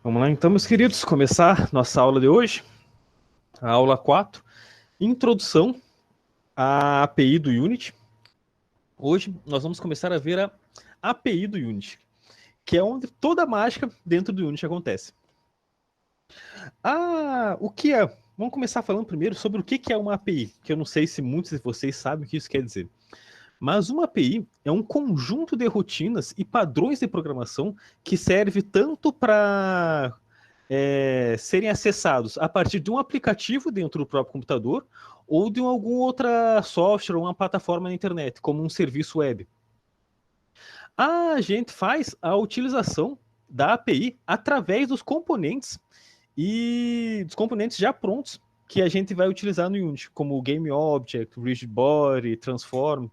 Vamos lá então, meus queridos, começar nossa aula de hoje, a aula 4, Introdução à API do Unity. Hoje nós vamos começar a ver a API do Unity, que é onde toda a mágica dentro do Unity acontece. O que é? Vamos começar falando primeiro sobre o que é uma API, que eu não sei se muitos de vocês sabem o que isso quer dizer. Mas uma API é um conjunto de rotinas e padrões de programação que serve tanto para serem acessados a partir de um aplicativo dentro do próprio computador ou de algum outra software ou uma plataforma na internet, como um serviço web. A gente faz a utilização da API através dos componentes e dos componentes já prontos que a gente vai utilizar no Unity, como o Game Object, Rigid Body, Transform,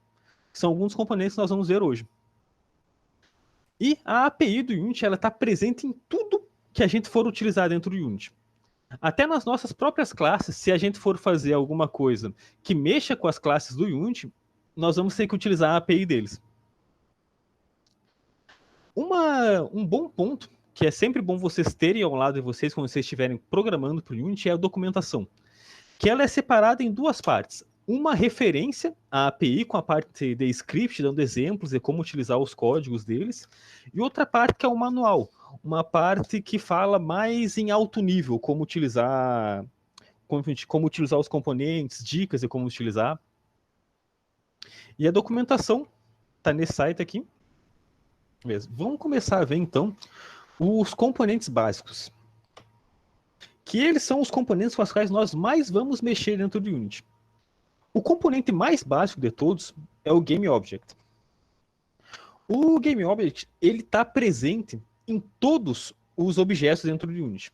que são alguns componentes que nós vamos ver hoje. E a API do Unity está presente em tudo que a gente for utilizar dentro do Unity. Até nas nossas próprias classes, se a gente for fazer alguma coisa que mexa com as classes do Unity, nós vamos ter que utilizar a API deles. Um bom ponto, que é sempre bom vocês terem ao lado de vocês quando vocês estiverem programando para o Unity, é a documentação, que ela é separada em duas partes. Uma referência à API com a parte de script, dando exemplos de como utilizar os códigos deles, e outra parte que é o manual, uma parte que fala mais em alto nível, como utilizar os componentes, dicas de como utilizar. E a documentação está nesse site aqui. Mesmo. Vamos começar a ver então os componentes básicos, que eles são os componentes com os quais nós mais vamos mexer dentro do Unity. O componente mais básico de todos é o Game Object. O Game Object ele está presente em todos os objetos dentro do Unity.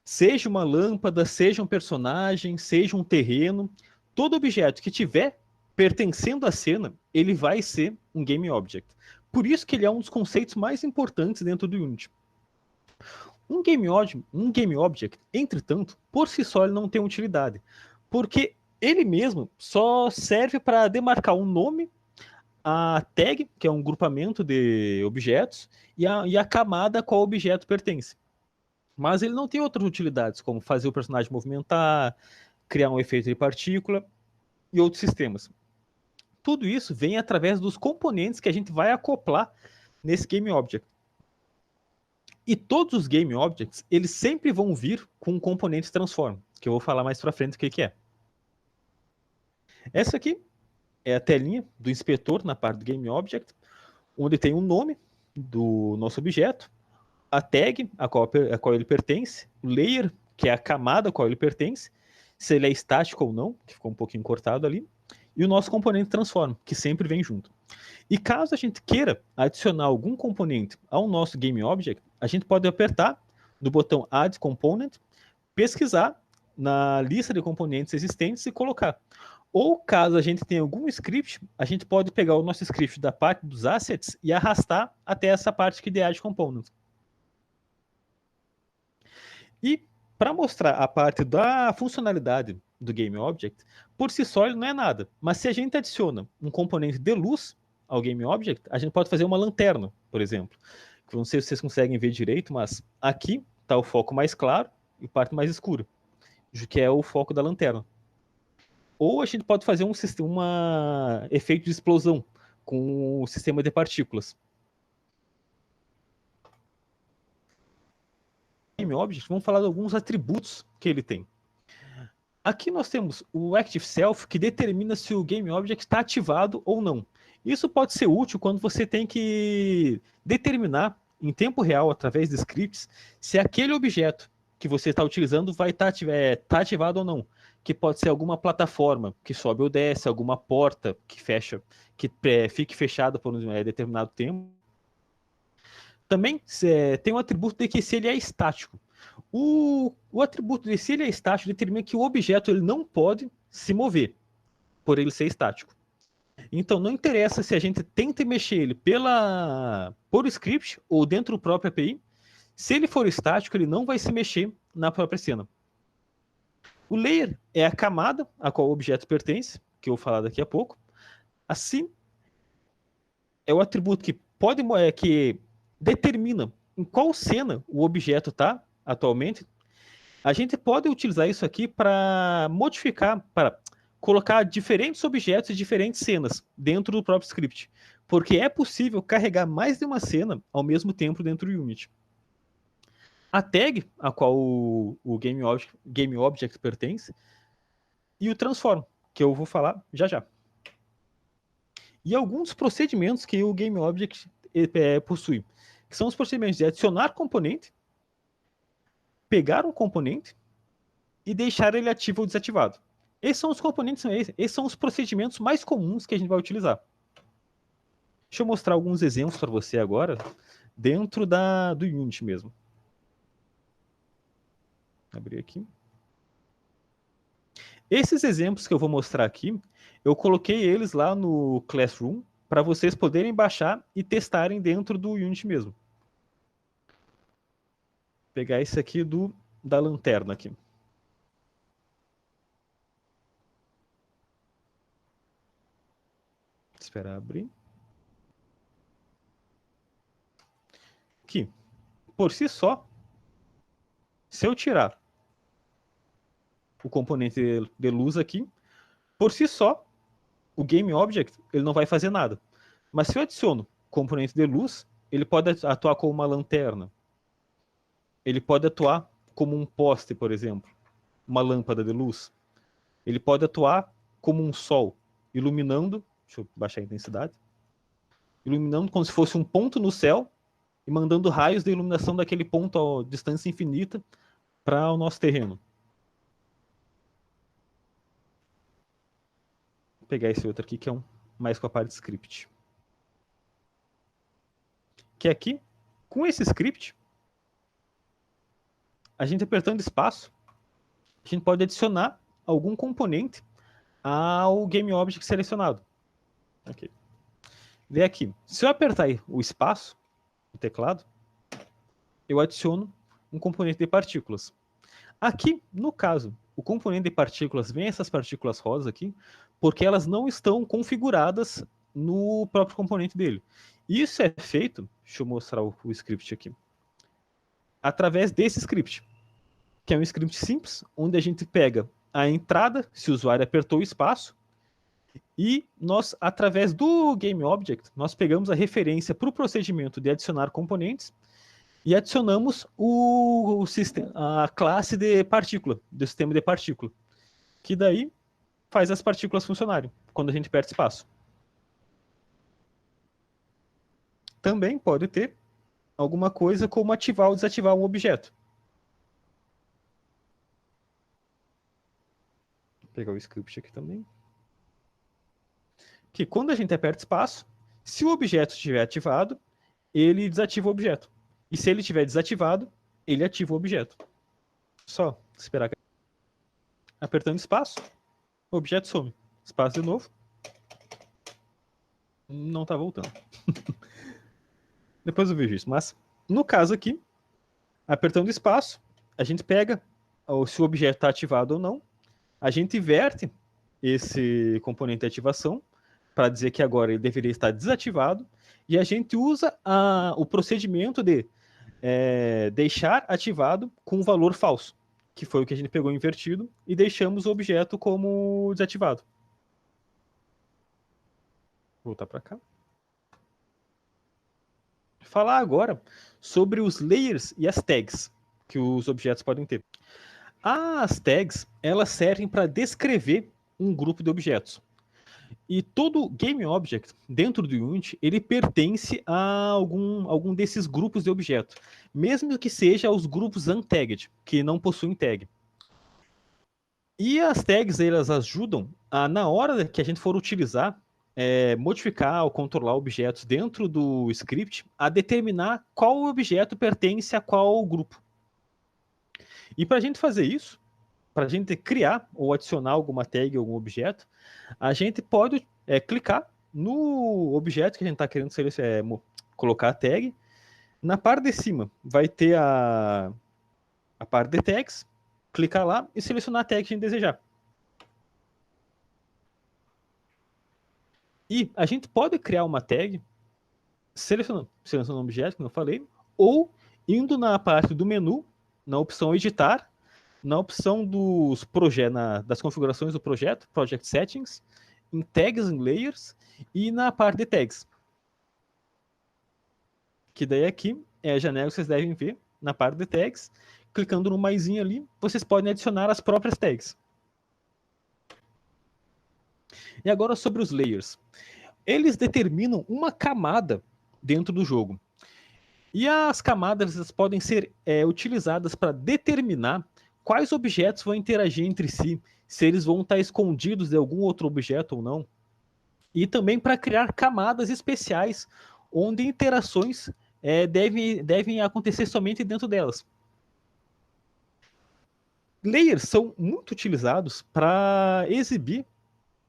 Seja uma lâmpada, seja um personagem, seja um terreno, todo objeto que tiver pertencendo à cena, ele vai ser um Game Object. Por isso que ele é um dos conceitos mais importantes dentro do Unity. Um Game Object, entretanto, por si só ele não tem utilidade, porque ele mesmo só serve para demarcar um nome, a tag, que é um grupamento de objetos, e a camada a qual o objeto pertence. Mas ele não tem outras utilidades, como fazer o personagem movimentar, criar um efeito de partícula e outros sistemas. Tudo isso vem através dos componentes que a gente vai acoplar nesse Game Object. E todos os Game Objects, eles sempre vão vir com um componente Transform, que eu vou falar mais pra frente o que é. Essa aqui é a telinha do inspetor na parte do Game Object, onde tem o nome do nosso objeto, a tag a qual ele pertence, o layer, que é a camada a qual ele pertence, se ele é estático ou não, que ficou um pouquinho cortado ali, e o nosso componente transform, que sempre vem junto. E caso a gente queira adicionar algum componente ao nosso Game Object, a gente pode apertar no botão Add Component, pesquisar na lista de componentes existentes e colocar. Ou caso a gente tenha algum script, a gente pode pegar o nosso script da parte dos assets e arrastar até essa parte aqui de Add Component. E para mostrar a parte da funcionalidade do Game Object, por si só ele não é nada. Mas se a gente adiciona um componente de luz ao Game Object, a gente pode fazer uma lanterna, por exemplo. Que não sei se vocês conseguem ver direito, mas aqui está o foco mais claro e a parte mais escura, que é o foco da lanterna. Ou a gente pode fazer um efeito de explosão com o sistema de partículas. Game Object, vamos falar de alguns atributos que ele tem. Aqui nós temos o Active Self, que determina se o Game Object está ativado ou não. Isso pode ser útil quando você tem que determinar em tempo real, através de scripts, se aquele objeto que você está utilizando vai estar ativado ou não. Que pode ser alguma plataforma que sobe ou desce, alguma porta que fecha, que fique fechada por um determinado tempo. Também tem um atributo de que se ele é estático. O atributo de se ele é estático determina que o objeto ele não pode se mover, por ele ser estático. Então não interessa se a gente tenta mexer ele por script ou dentro do próprio API, se ele for estático, ele não vai se mexer na própria cena. O layer é a camada a qual o objeto pertence, que eu vou falar daqui a pouco. Assim, é o atributo que determina em qual cena o objeto está atualmente, a gente pode utilizar isso aqui para modificar, para colocar diferentes objetos e diferentes cenas dentro do próprio script. Porque é possível carregar mais de uma cena ao mesmo tempo dentro do Unity. A tag a qual o Game Object pertence e o transform, que eu vou falar já já. E alguns procedimentos que o Game Object possui, que são os procedimentos de adicionar componente, pegar um componente e deixar ele ativo ou desativado. Esses são os componentes, esses são os procedimentos mais comuns que a gente vai utilizar. Deixa eu mostrar alguns exemplos para você agora, dentro do Unity mesmo. Vou abrir aqui. Esses exemplos que eu vou mostrar aqui, eu coloquei eles lá no Classroom para vocês poderem baixar e testarem dentro do Unity mesmo. Vou pegar esse aqui da lanterna aqui. Esperar abrir. Aqui, por si só, se eu tirar o componente de luz aqui, por si só, o Game Object ele não vai fazer nada. Mas se eu adiciono componente de luz, ele pode atuar como uma lanterna. Ele pode atuar como um poste, por exemplo, uma lâmpada de luz. Ele pode atuar como um sol, iluminando, deixa eu baixar a intensidade, iluminando como se fosse um ponto no céu e mandando raios de iluminação daquele ponto a distância infinita para o nosso terreno. Vou pegar esse outro aqui que é mais com a parte de script. Que aqui, com esse script, a gente apertando espaço, a gente pode adicionar algum componente ao Game Object selecionado. Okay. Vê aqui, se eu apertar o espaço no teclado, eu adiciono um componente de partículas. Aqui, no caso, o componente de partículas vem essas partículas rosas aqui, porque elas não estão configuradas no próprio componente dele. Isso é feito, deixa eu mostrar o script aqui, através desse script, que é um script simples, onde a gente pega a entrada, se o usuário apertou o espaço, e nós, através do Game Object, nós pegamos a referência para o procedimento de adicionar componentes e adicionamos a classe de partícula, do sistema de partícula, que daí faz as partículas funcionarem, quando a gente aperta espaço. Também pode ter alguma coisa como ativar ou desativar um objeto. Vou pegar o script aqui também. Que quando a gente aperta espaço, se o objeto estiver ativado, ele desativa o objeto. E se ele estiver desativado, ele ativa o objeto. Só esperar. Apertando espaço, o objeto some. Espaço de novo. Não está voltando. Depois eu vejo isso. Mas, no caso aqui, apertando espaço, a gente pega se o objeto está ativado ou não. A gente inverte esse componente de ativação para dizer que agora ele deveria estar desativado. E a gente usa o procedimento de deixar ativado com um valor falso, que foi o que a gente pegou invertido, e deixamos o objeto como desativado. Vou voltar para cá. Falar agora sobre os layers e as tags que os objetos podem ter. As tags, elas servem para descrever um grupo de objetos. E todo Game Object, dentro do Unity, ele pertence a algum desses grupos de objetos, mesmo que seja os grupos untagged, que não possuem tag. E as tags, elas ajudam na hora que a gente for utilizar, modificar ou controlar objetos dentro do script, a determinar qual objeto pertence a qual grupo. E para a gente fazer isso, para a gente criar ou adicionar alguma tag, algum objeto, a gente pode clicar no objeto que a gente está querendo colocar a tag. Na parte de cima vai ter a parte de tags, clicar lá e selecionar a tag que a gente desejar. E a gente pode criar uma tag selecionando um objeto, como eu falei, ou indo na parte do menu, na opção editar, na opção das configurações do projeto, Project Settings, em Tags and Layers e na parte de Tags. Que daí aqui é a janela que vocês devem ver na parte de Tags. Clicando no maisinho ali, vocês podem adicionar as próprias tags. E agora sobre os layers. Eles determinam uma camada dentro do jogo. E as camadas elas podem ser utilizadas para determinar quais objetos vão interagir entre si, se eles vão estar escondidos de algum outro objeto ou não. E também para criar camadas especiais, onde interações devem acontecer somente dentro delas. Layers são muito utilizados para exibir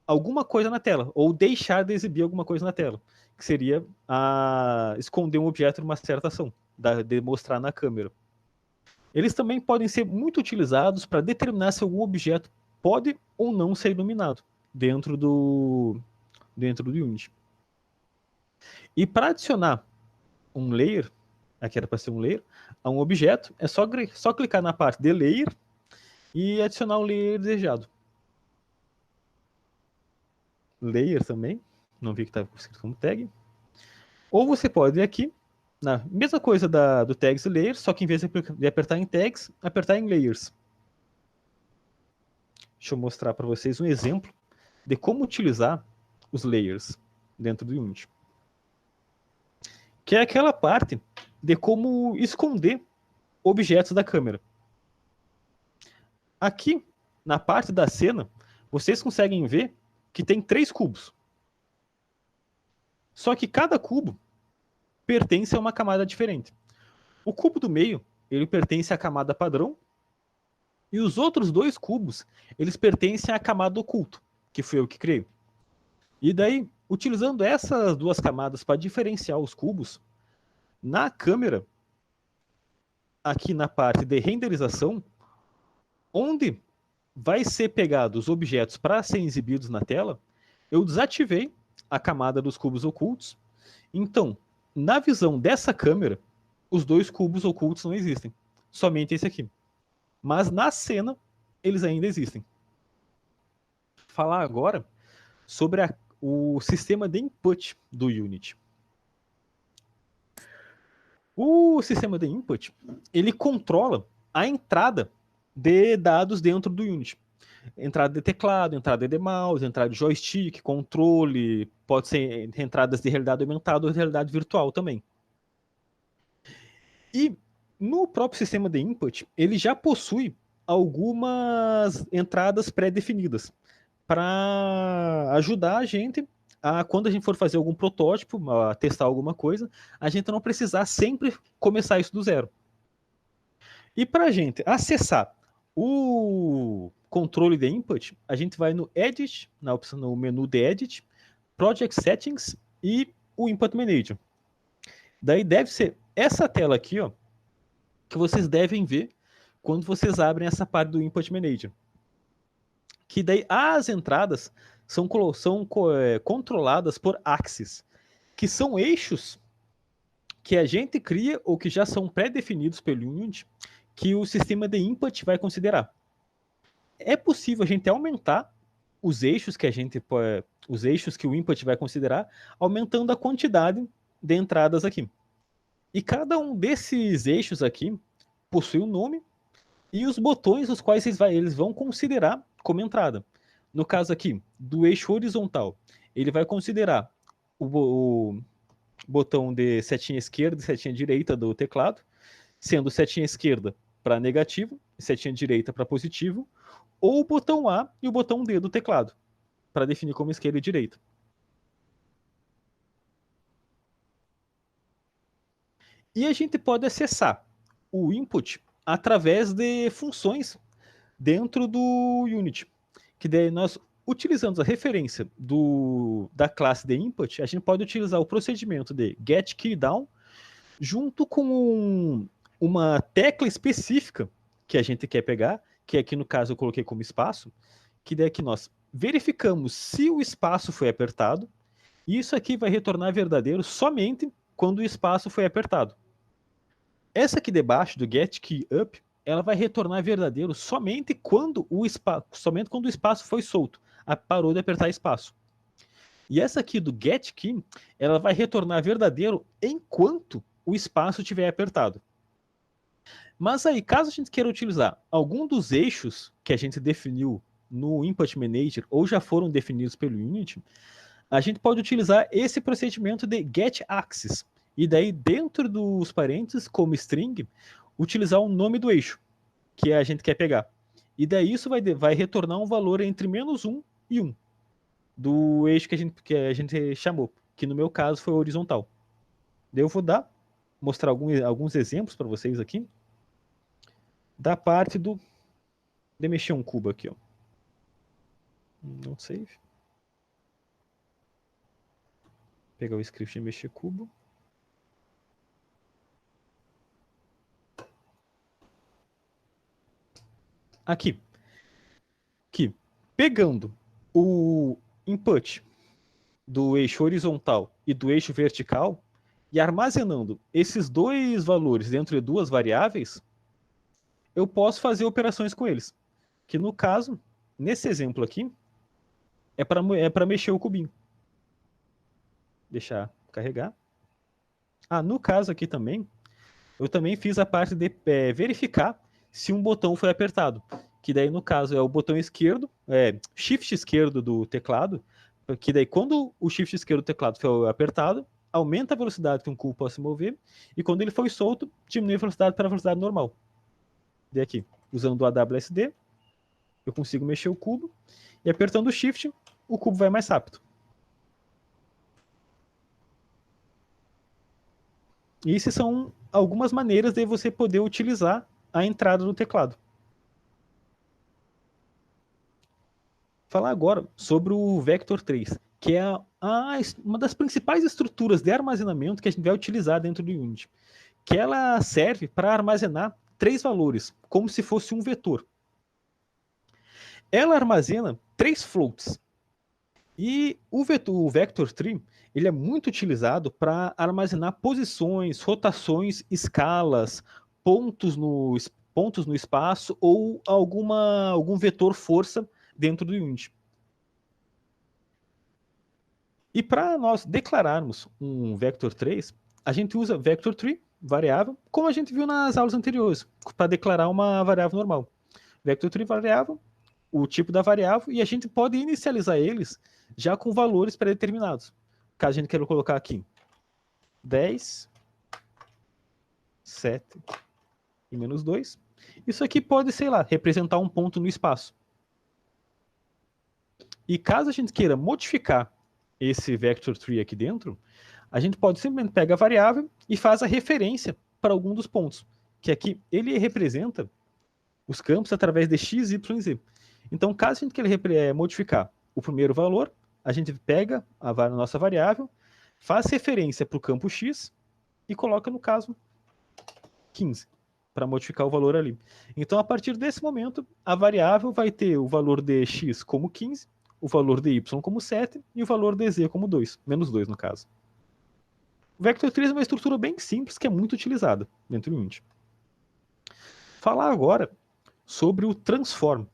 alguma coisa na tela, ou deixar de exibir alguma coisa na tela, que seria esconder um objeto numa certa ação, de mostrar na câmera. Eles também podem ser muito utilizados para determinar se algum objeto pode ou não ser iluminado dentro do Unity. E para adicionar um layer, aqui era para ser um layer, a um objeto, é só clicar na parte de layer e adicionar o layer desejado. Layer também, não vi que estava escrito como tag. Ou você pode ir aqui, na mesma coisa do tags e layers, só que em vez de apertar em tags, apertar em layers. Deixa eu mostrar para vocês um exemplo de como utilizar os layers dentro do Unity. Que é aquela parte de como esconder objetos da câmera. Aqui, na parte da cena, vocês conseguem ver que tem 3 cubos. Só que cada cubo pertence a uma camada diferente. O cubo do meio, ele pertence à camada padrão, e os outros 2 cubos, eles pertencem à camada oculto, que foi eu que criei. E daí, utilizando essas 2 camadas para diferenciar os cubos, na câmera, aqui na parte de renderização, onde vai ser pegado os objetos para serem exibidos na tela, eu desativei a camada dos cubos ocultos. Então, na visão dessa câmera, os 2 cubos ocultos não existem. Somente esse aqui. Mas na cena, eles ainda existem. Falar agora sobre o sistema de input do Unity. O sistema de input, ele controla a entrada de dados dentro do Unity. Entrada de teclado, entrada de mouse, entrada de joystick, controle, pode ser entradas de realidade aumentada ou de realidade virtual também. E no próprio sistema de input, ele já possui algumas entradas pré-definidas para ajudar a gente quando a gente for fazer algum protótipo, a testar alguma coisa, a gente não precisar sempre começar isso do zero. E para a gente acessar o controle de input, a gente vai no Edit, na opção no menu de Edit, Project Settings e o Input Manager. Daí deve ser essa tela aqui, ó, que vocês devem ver quando vocês abrem essa parte do Input Manager. Que daí as entradas são controladas por axes, que são eixos que a gente cria ou que já são pré-definidos pelo Unity, que o sistema de input vai considerar. É possível a gente aumentar os eixos que o input vai considerar, aumentando a quantidade de entradas aqui. E cada um desses eixos aqui possui um nome e os botões os quais eles vão considerar como entrada. No caso aqui, do eixo horizontal, ele vai considerar o botão de setinha esquerda e setinha direita do teclado, sendo setinha esquerda para negativo e setinha direita para positivo, ou o botão A e o botão D do teclado, para definir como esquerda e direita. E a gente pode acessar o input através de funções dentro do Unity, que daí nós, utilizando a referência da classe de input, a gente pode utilizar o procedimento de getKeyDown junto com uma tecla específica que a gente quer pegar, que aqui no caso eu coloquei como espaço, que daí que nós verificamos se o espaço foi apertado, e isso aqui vai retornar verdadeiro somente quando o espaço foi apertado. Essa aqui debaixo do getKeyUp, ela vai retornar verdadeiro somente quando o espaço foi solto, parou de apertar espaço. E essa aqui do getKey, ela vai retornar verdadeiro enquanto o espaço estiver apertado. Mas aí, caso a gente queira utilizar algum dos eixos que a gente definiu no Input Manager ou já foram definidos pelo Unity, a gente pode utilizar esse procedimento de getAxis. E daí, dentro dos parênteses, como string, utilizar o nome do eixo que a gente quer pegar. E daí isso vai retornar um valor entre -1 e 1 do eixo que a gente chamou, que no meu caso foi horizontal. Daí eu vou mostrar alguns exemplos para vocês aqui da parte de mexer um cubo aqui, ó. Não save. Pegar o script de mexer cubo. Aqui, pegando o input do eixo horizontal e do eixo vertical e armazenando esses dois valores dentro de duas variáveis, eu posso fazer operações com eles. Que no caso, nesse exemplo aqui, é para mexer o cubinho. Deixar carregar. No caso aqui também, eu também fiz a parte de verificar se um botão foi apertado. Que daí, no caso, é o botão esquerdo, shift esquerdo do teclado, que daí quando o shift esquerdo do teclado foi apertado, aumenta a velocidade que um cubo pode se mover, e quando ele foi solto, diminui a velocidade para a velocidade normal. Daí aqui, usando o AWSD, eu consigo mexer o cubo, e apertando o shift, o cubo vai mais rápido. E essas são algumas maneiras de você poder utilizar a entrada do teclado. Falar agora sobre o Vector 3, que é uma das principais estruturas de armazenamento que a gente vai utilizar dentro do Unity, que ela serve para armazenar 3 valores, como se fosse um vetor. Ela armazena 3 floats. E o Vector Tree, ele é muito utilizado para armazenar posições, rotações, escalas, pontos no espaço ou algum vetor força dentro do Unity. E para nós declararmos um Vector 3, a gente usa Vector Tree, variável, como a gente viu nas aulas anteriores, para declarar uma variável normal. Vector Tree variável, o tipo da variável, e a gente pode inicializar eles já com valores pré-determinados. Caso a gente queira colocar aqui 10, 7 e -2. Isso aqui pode, sei lá, representar um ponto no espaço. E caso a gente queira modificar esse vector tree aqui dentro, a gente pode simplesmente pegar a variável e faz a referência para algum dos pontos, que aqui ele representa os campos através de x, y e z. Então, caso a gente queira modificar o primeiro valor, a gente pega a nossa variável, faz referência para o campo x e coloca, no caso, 15, para modificar o valor ali. Então, a partir desse momento, a variável vai ter o valor de x como 15, o valor de y como 7 e o valor de z como 2, -2 no caso. O Vector 3 é uma estrutura bem simples que é muito utilizada dentro do Unity. Falar agora sobre o Transform,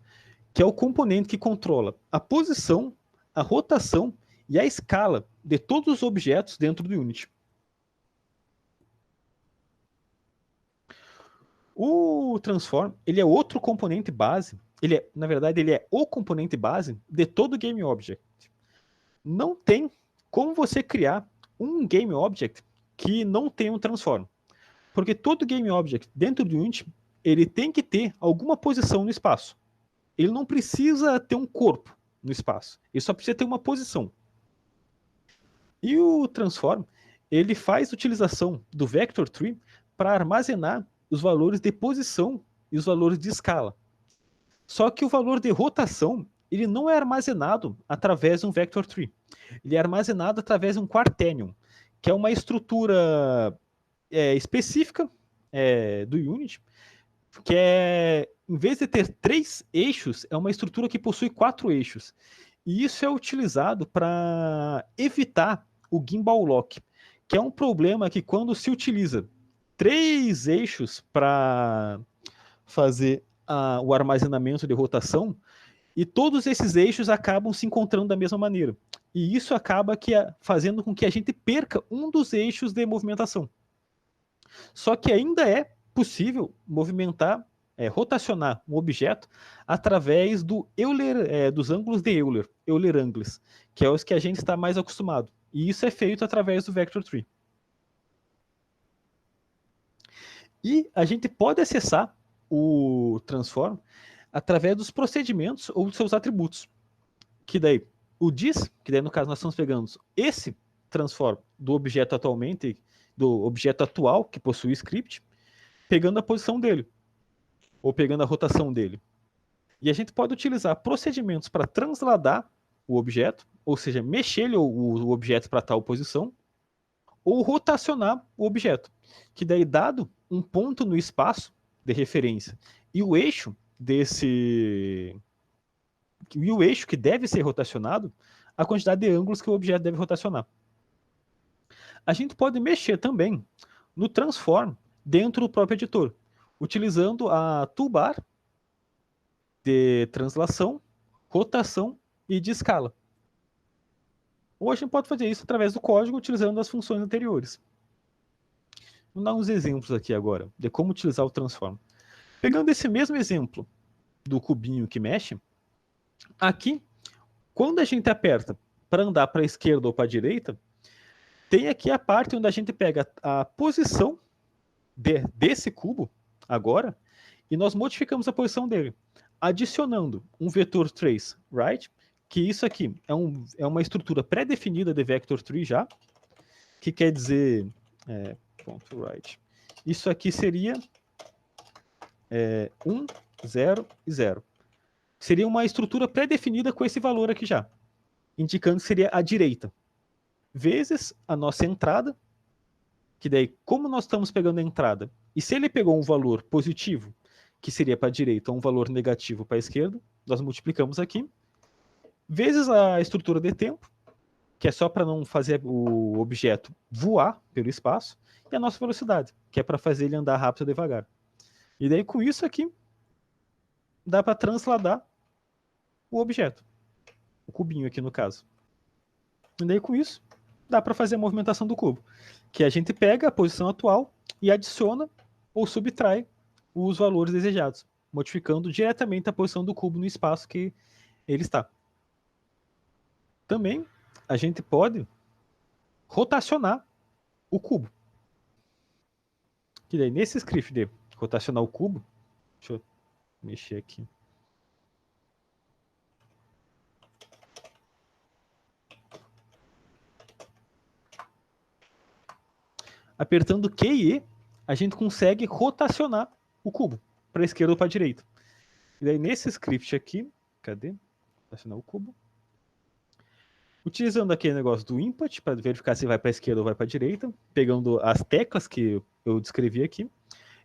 que é o componente que controla a posição, a rotação e a escala de todos os objetos dentro do Unity. O Transform, ele é outro componente base, na verdade, ele é o componente base de todo Game Object. Não tem como você criar um Game Object que não tenha um Transform. Porque todo Game Object dentro do Unity, ele tem que ter alguma posição no espaço. Ele não precisa ter um corpo no espaço. Ele só precisa ter uma posição. E o Transform, ele faz utilização do Vector Tree para armazenar os valores de posição e os valores de escala. Só que o valor de rotação, ele não é armazenado através de um Vector Tree. Ele é armazenado através de um Quaternion, que é uma estrutura específica do Unity, que em vez de ter 3 eixos, é uma estrutura que possui 4 eixos. E isso é utilizado para evitar o gimbal lock, que é um problema que quando se utiliza 3 eixos para fazer o armazenamento de rotação, e todos esses eixos acabam se encontrando da mesma maneira. E isso acaba fazendo com que a gente perca um dos eixos de movimentação. Só que ainda é possível movimentar, rotacionar um objeto através dos ângulos de Euler, Euler Angles, que é os que a gente está mais acostumado. E isso é feito através do Vector Tree. E a gente pode acessar o Transform através dos procedimentos ou dos seus atributos. Que daí, o diz, que daí no caso nós estamos pegando esse Transform do objeto atualmente, do objeto atual que possui script, pegando a posição dele, ou pegando a rotação dele. E a gente pode utilizar procedimentos para transladar o objeto, ou seja, mexer o objeto para tal posição, ou rotacionar o objeto, que daí dado um ponto no espaço de referência e o eixo que deve ser rotacionado, a quantidade de ângulos que o objeto deve rotacionar. A gente pode mexer também no transform dentro do próprio editor, utilizando a toolbar de translação, rotação e de escala. Ou a gente pode fazer isso através do código utilizando as funções anteriores. Vamos dar uns exemplos aqui agora de como utilizar o transform. Pegando esse mesmo exemplo do cubinho que mexe, aqui, quando a gente aperta para andar para a esquerda ou para a direita, tem aqui a parte onde a gente pega a posição desse cubo agora e nós modificamos a posição dele, adicionando um vetor trace right, que isso aqui é uma estrutura pré-definida de vector tree já, que quer dizer ponto right. Isso aqui seria 1, 0 e 0. Seria uma estrutura pré-definida com esse valor aqui já, indicando que seria a direita, vezes a nossa entrada, que daí, como nós estamos pegando a entrada, e se ele pegou um valor positivo, que seria para a direita, ou um valor negativo para a esquerda, nós multiplicamos aqui, vezes a estrutura de tempo, que é só para não fazer o objeto voar pelo espaço, e a nossa velocidade, que é para fazer ele andar rápido ou devagar. E daí, com isso aqui, dá para transladar o objeto, o cubinho aqui no caso. E daí, com isso, dá para fazer a movimentação do cubo, que a gente pega a posição atual e adiciona ou subtrai os valores desejados, modificando diretamente a posição do cubo no espaço que ele está. Também a gente pode rotacionar o cubo. Que daí, nesse script de rotacionar o cubo, deixa eu mexer aqui. Apertando Q e E, a gente consegue rotacionar o cubo para a esquerda ou para a direita. E daí, nesse script aqui, cadê? Rotacionar o cubo. Utilizando aquele negócio do input para verificar se vai para a esquerda ou vai para a direita, pegando as teclas que eu descrevi aqui,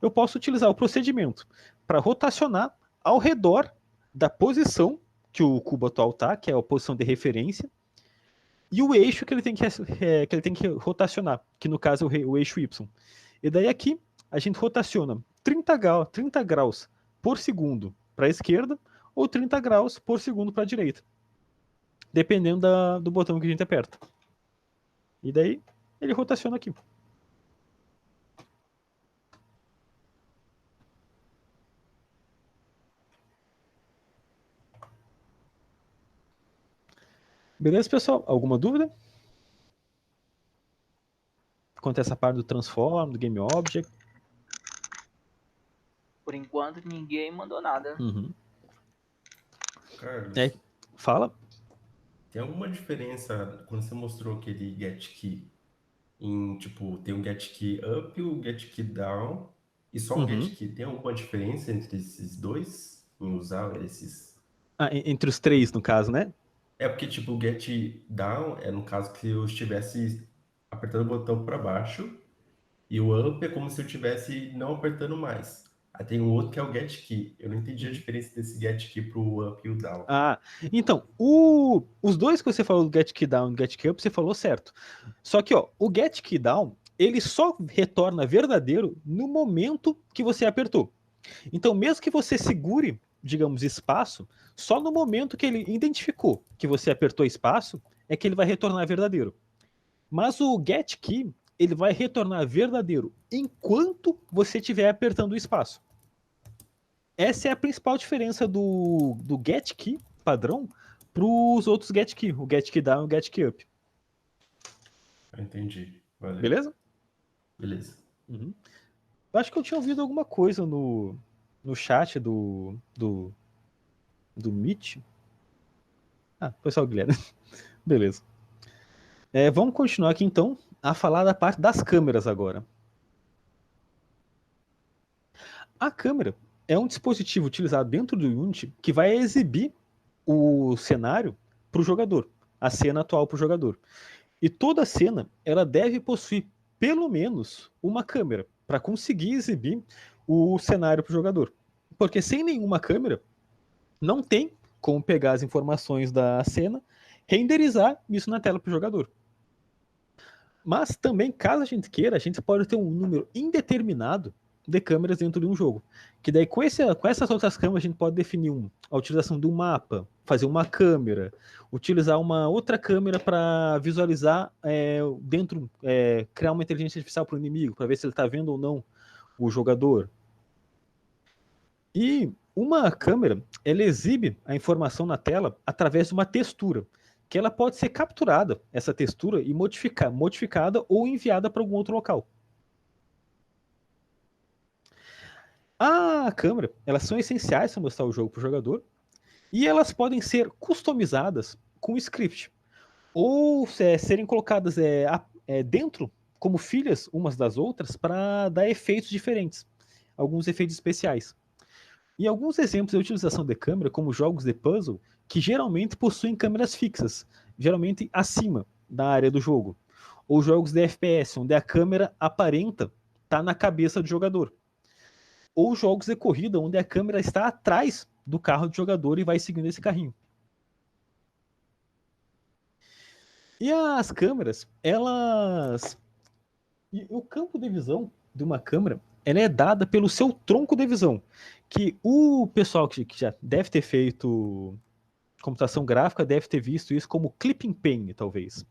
eu posso utilizar o procedimento para rotacionar ao redor da posição que o cubo atual está, que é a posição de referência, e o eixo que ele tem que rotacionar, que no caso é o eixo Y. E daí aqui a gente rotaciona 30 graus por segundo para a esquerda ou 30 graus por segundo para a direita, dependendo do botão que a gente aperta. E daí ele rotaciona aqui. Beleza, pessoal? Alguma dúvida? Quanto a essa parte do Transform, do Game Object? Por enquanto, ninguém mandou nada. Uhum. Carlos, Fala. tem alguma diferença quando você mostrou aquele get key em, tipo, tem um get key up e o get key down e só um get key. Tem alguma diferença entre esses dois em usar esses? Entre os três, no caso, né? É porque, tipo, o get down é no caso que eu estivesse apertando o botão para baixo e o up é como se eu estivesse não apertando mais. Aí tem um outro que é o get key. Eu não entendi a diferença desse get key pro up e o down. Então, os dois que você falou do get key down e get key up, você falou certo. Só que, ó, o get key down ele só retorna verdadeiro no momento que você apertou. Então, mesmo que você segure, digamos, espaço, só no momento que ele identificou que você apertou espaço, é que ele vai retornar verdadeiro. Mas o getKey, ele vai retornar verdadeiro enquanto você estiver apertando o espaço. Essa é a principal diferença do getKey padrão para os outros getKey, o getKey down e o getKey up. Entendi. Valeu. Beleza? Beleza. Uhum. Eu acho que eu tinha ouvido alguma coisa no chat do Meet. Ah, foi só o Guilherme. Beleza. Vamos continuar aqui então a falar da parte das câmeras agora. A câmera é um dispositivo utilizado dentro do Unity que vai exibir o cenário para o jogador, a cena atual para o jogador. E toda cena ela deve possuir pelo menos uma câmera para conseguir exibir o cenário para o jogador. Porque sem nenhuma câmera, não tem como pegar as informações da cena, renderizar isso na tela para o jogador. Mas também, caso a gente queira, a gente pode ter um número indeterminado de câmeras dentro de um jogo. Que daí, com essas outras câmeras, a gente pode definir a utilização de um mapa, fazer uma câmera, utilizar uma outra câmera para visualizar dentro, criar uma inteligência artificial para o inimigo, para ver se ele está vendo ou não o jogador. E uma câmera, ela exibe a informação na tela através de uma textura, que ela pode ser capturada, essa textura, e modificada ou enviada para algum outro local. A câmera, elas são essenciais para mostrar o jogo para o jogador, e elas podem ser customizadas com script, ou serem colocadas dentro, como filhas umas das outras, para dar efeitos diferentes, alguns efeitos especiais. E alguns exemplos de utilização de câmera, como jogos de puzzle, que geralmente possuem câmeras fixas, geralmente acima da área do jogo. Ou jogos de FPS, onde a câmera aparenta estar na cabeça do jogador. Ou jogos de corrida, onde a câmera está atrás do carro do jogador e vai seguindo esse carrinho. E as câmeras, elas... E o campo de visão de uma câmera, ela é dada pelo seu tronco de visão, que o pessoal que já deve ter feito computação gráfica deve ter visto isso como clipping pane, talvez.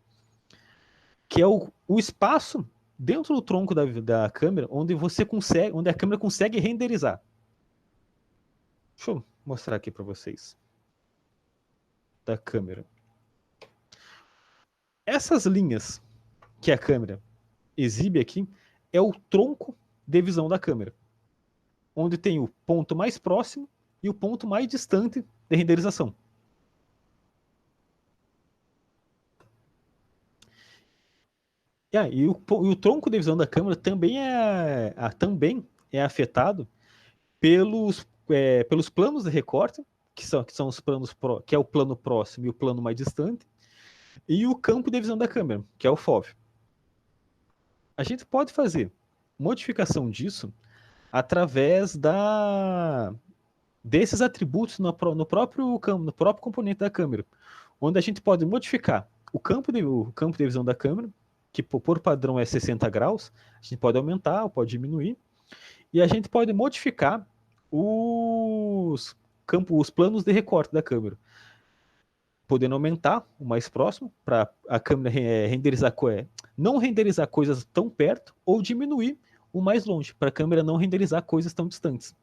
Que é o espaço dentro do tronco da câmera onde a câmera consegue renderizar. Deixa eu mostrar aqui para vocês. Da câmera. Essas linhas que a câmera exibe aqui é o tronco de visão da câmera, onde tem o ponto mais próximo e o ponto mais distante de renderização. E o tronco de visão da câmera também é afetado pelos planos de recorte, que são os planos que é o plano próximo e o plano mais distante, e o campo de visão da câmera, que é o FOV. A gente pode fazer modificação disso através desses atributos no próprio componente da câmera, onde a gente pode modificar o campo de visão da câmera, que por padrão é 60 graus, a gente pode aumentar ou pode diminuir, e a gente pode modificar os planos de recorte da câmera, podendo aumentar o mais próximo para a câmera não renderizar coisas tão perto, ou diminuir o mais longe para a câmera não renderizar coisas tão distantes.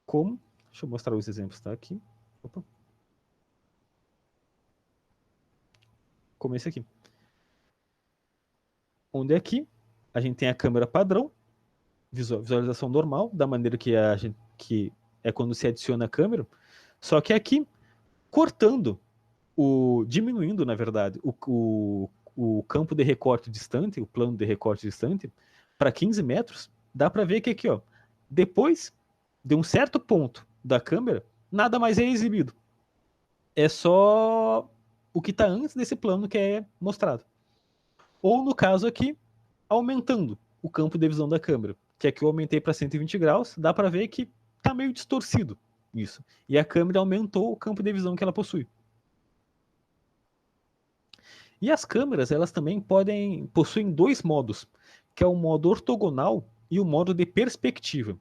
Como? Deixa eu mostrar os exemplos, tá? Aqui. Opa. Como esse aqui. Onde aqui a gente tem a câmera padrão, visualização normal, da maneira que é quando se adiciona a câmera, só que aqui, diminuindo, na verdade, o campo de recorte distante, o plano de recorte distante, para 15 metros, dá para ver que aqui, ó, depois de um certo ponto da câmera, nada mais é exibido. É só o que está antes desse plano que é mostrado. Ou, no caso aqui, aumentando o campo de visão da câmera, que aqui eu aumentei para 120 graus, dá para ver que está meio distorcido isso. E a câmera aumentou o campo de visão que ela possui. E as câmeras, elas também possuem dois modos, que é o modo ortogonal e o modo de perspectiva.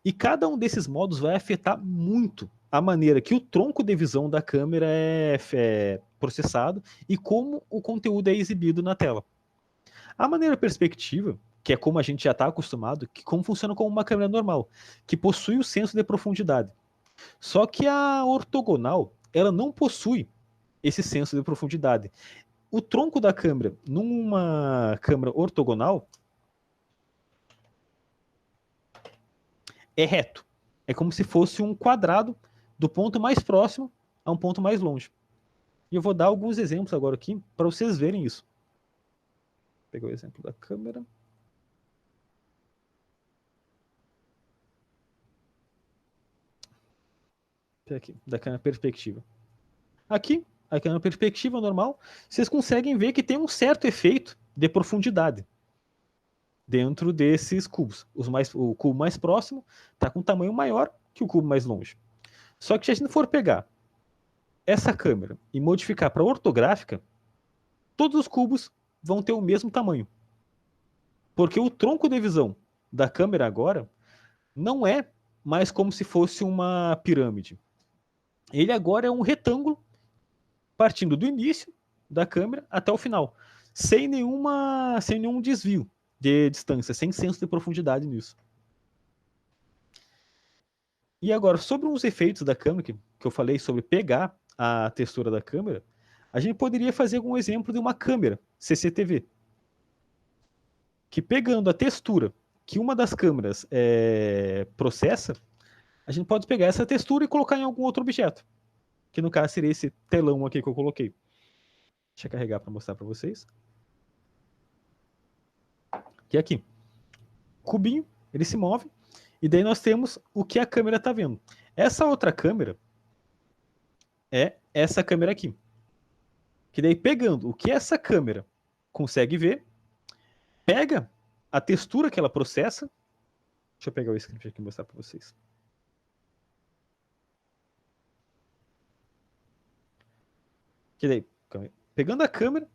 E cada um desses modos vai afetar muito a maneira que o tronco de visão da câmera é processado e como o conteúdo é exibido na tela. A maneira perspectiva, que é como a gente já está acostumado, que como funciona como uma câmera normal, que possui o senso de profundidade. Só que a ortogonal, ela não possui esse senso de profundidade. O tronco da câmera, numa câmera ortogonal, é reto. É como se fosse um quadrado do ponto mais próximo a um ponto mais longe. E eu vou dar alguns exemplos agora aqui para vocês verem isso. Vou pegar o exemplo da câmera. Aqui, da câmera perspectiva. Aqui, a câmera perspectiva normal, vocês conseguem ver que tem um certo efeito de profundidade dentro desses cubos. O cubo mais próximo está com um tamanho maior que o cubo mais longe. Só que se a gente for pegar essa câmera e modificar para ortográfica, todos os cubos vão ter o mesmo tamanho. Porque o tronco de visão da câmera agora não é mais como se fosse uma pirâmide. Ele agora é um retângulo partindo do início da câmera até o final, sem nenhum desvio de distância, sem senso de profundidade nisso. E agora, sobre uns efeitos da câmera, que eu falei sobre pegar a textura da câmera, a gente poderia fazer um exemplo de uma câmera CCTV, que pegando a textura que uma das câmeras processa, a gente pode pegar essa textura e colocar em algum outro objeto, que no caso seria esse telão aqui que eu coloquei. Deixa eu carregar para mostrar para vocês. Que é aqui. O cubinho, ele se move, e daí nós temos o que a câmera está vendo. Essa outra câmera é essa câmera aqui. Que daí pegando o que essa câmera consegue ver, pega a textura que ela processa. Deixa eu pegar o script aqui e mostrar para vocês. Que daí, pegando a câmera,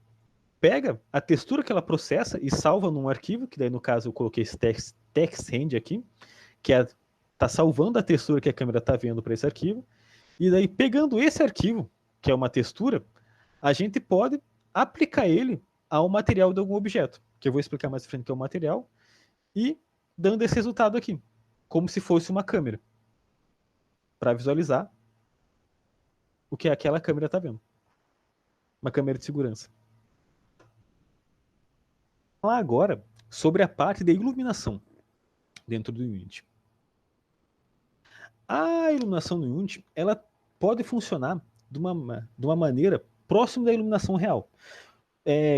pega a textura que ela processa e salva num arquivo, que daí no caso eu coloquei esse TextHand aqui, que está salvando a textura que a câmera está vendo para esse arquivo. E daí pegando esse arquivo, que é uma textura, a gente pode aplicar ele ao material de algum objeto, que eu vou explicar mais à frente que é o material, e dando esse resultado aqui, como se fosse uma câmera, para visualizar o que aquela câmera está vendo. Uma câmera de segurança. Vou falar agora sobre a parte da iluminação dentro do Unity. A iluminação no Unity, ela pode funcionar de uma maneira próxima da iluminação real.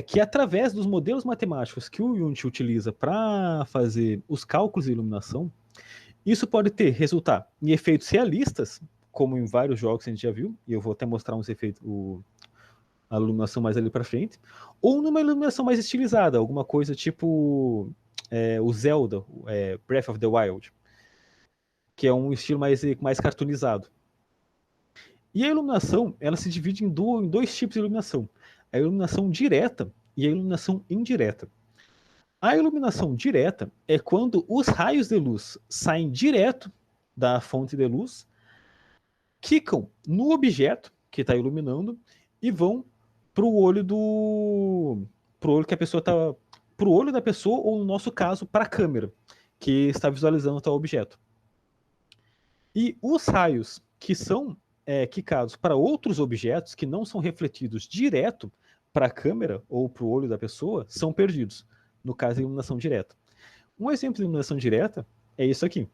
Que através dos modelos matemáticos que o Unity utiliza para fazer os cálculos de iluminação, isso pode resultar em efeitos realistas, como em vários jogos que a gente já viu, e eu vou até mostrar uns efeitos, a iluminação mais ali para frente, ou numa iluminação mais estilizada, alguma coisa tipo o Zelda, Breath of the Wild, que é um estilo mais cartoonizado. E a iluminação, ela se divide em dois tipos de iluminação. A iluminação direta e a iluminação indireta. A iluminação direta é quando os raios de luz saem direto da fonte de luz, quicam no objeto que está iluminando e vão para o olho que a pessoa está, para o olho da pessoa, ou no nosso caso, para a câmera que está visualizando tal objeto. E os raios que são quicados para outros objetos que não são refletidos direto para a câmera ou para o olho da pessoa são perdidos, no caso da iluminação direta. Um exemplo de iluminação direta é isso aqui,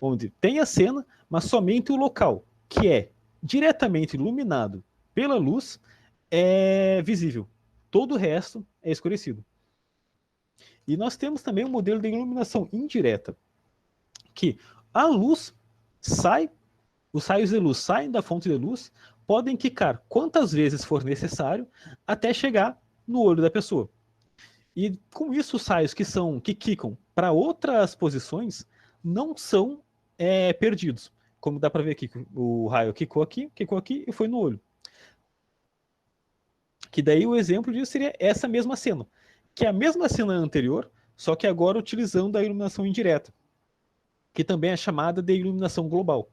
onde tem a cena, mas somente o local, que é diretamente iluminado pela luz, é visível. Todo o resto é escurecido. E nós temos também um modelo de iluminação indireta, que a luz sai, os raios de luz saem da fonte de luz, podem quicar quantas vezes for necessário até chegar no olho da pessoa. E com isso, os raios que quicam para outras posições não são perdidos. Como dá para ver aqui, o raio quicou aqui e foi no olho. Que daí o exemplo disso seria essa mesma cena, que é a mesma cena anterior, só que agora utilizando a iluminação indireta, que também é chamada de iluminação global,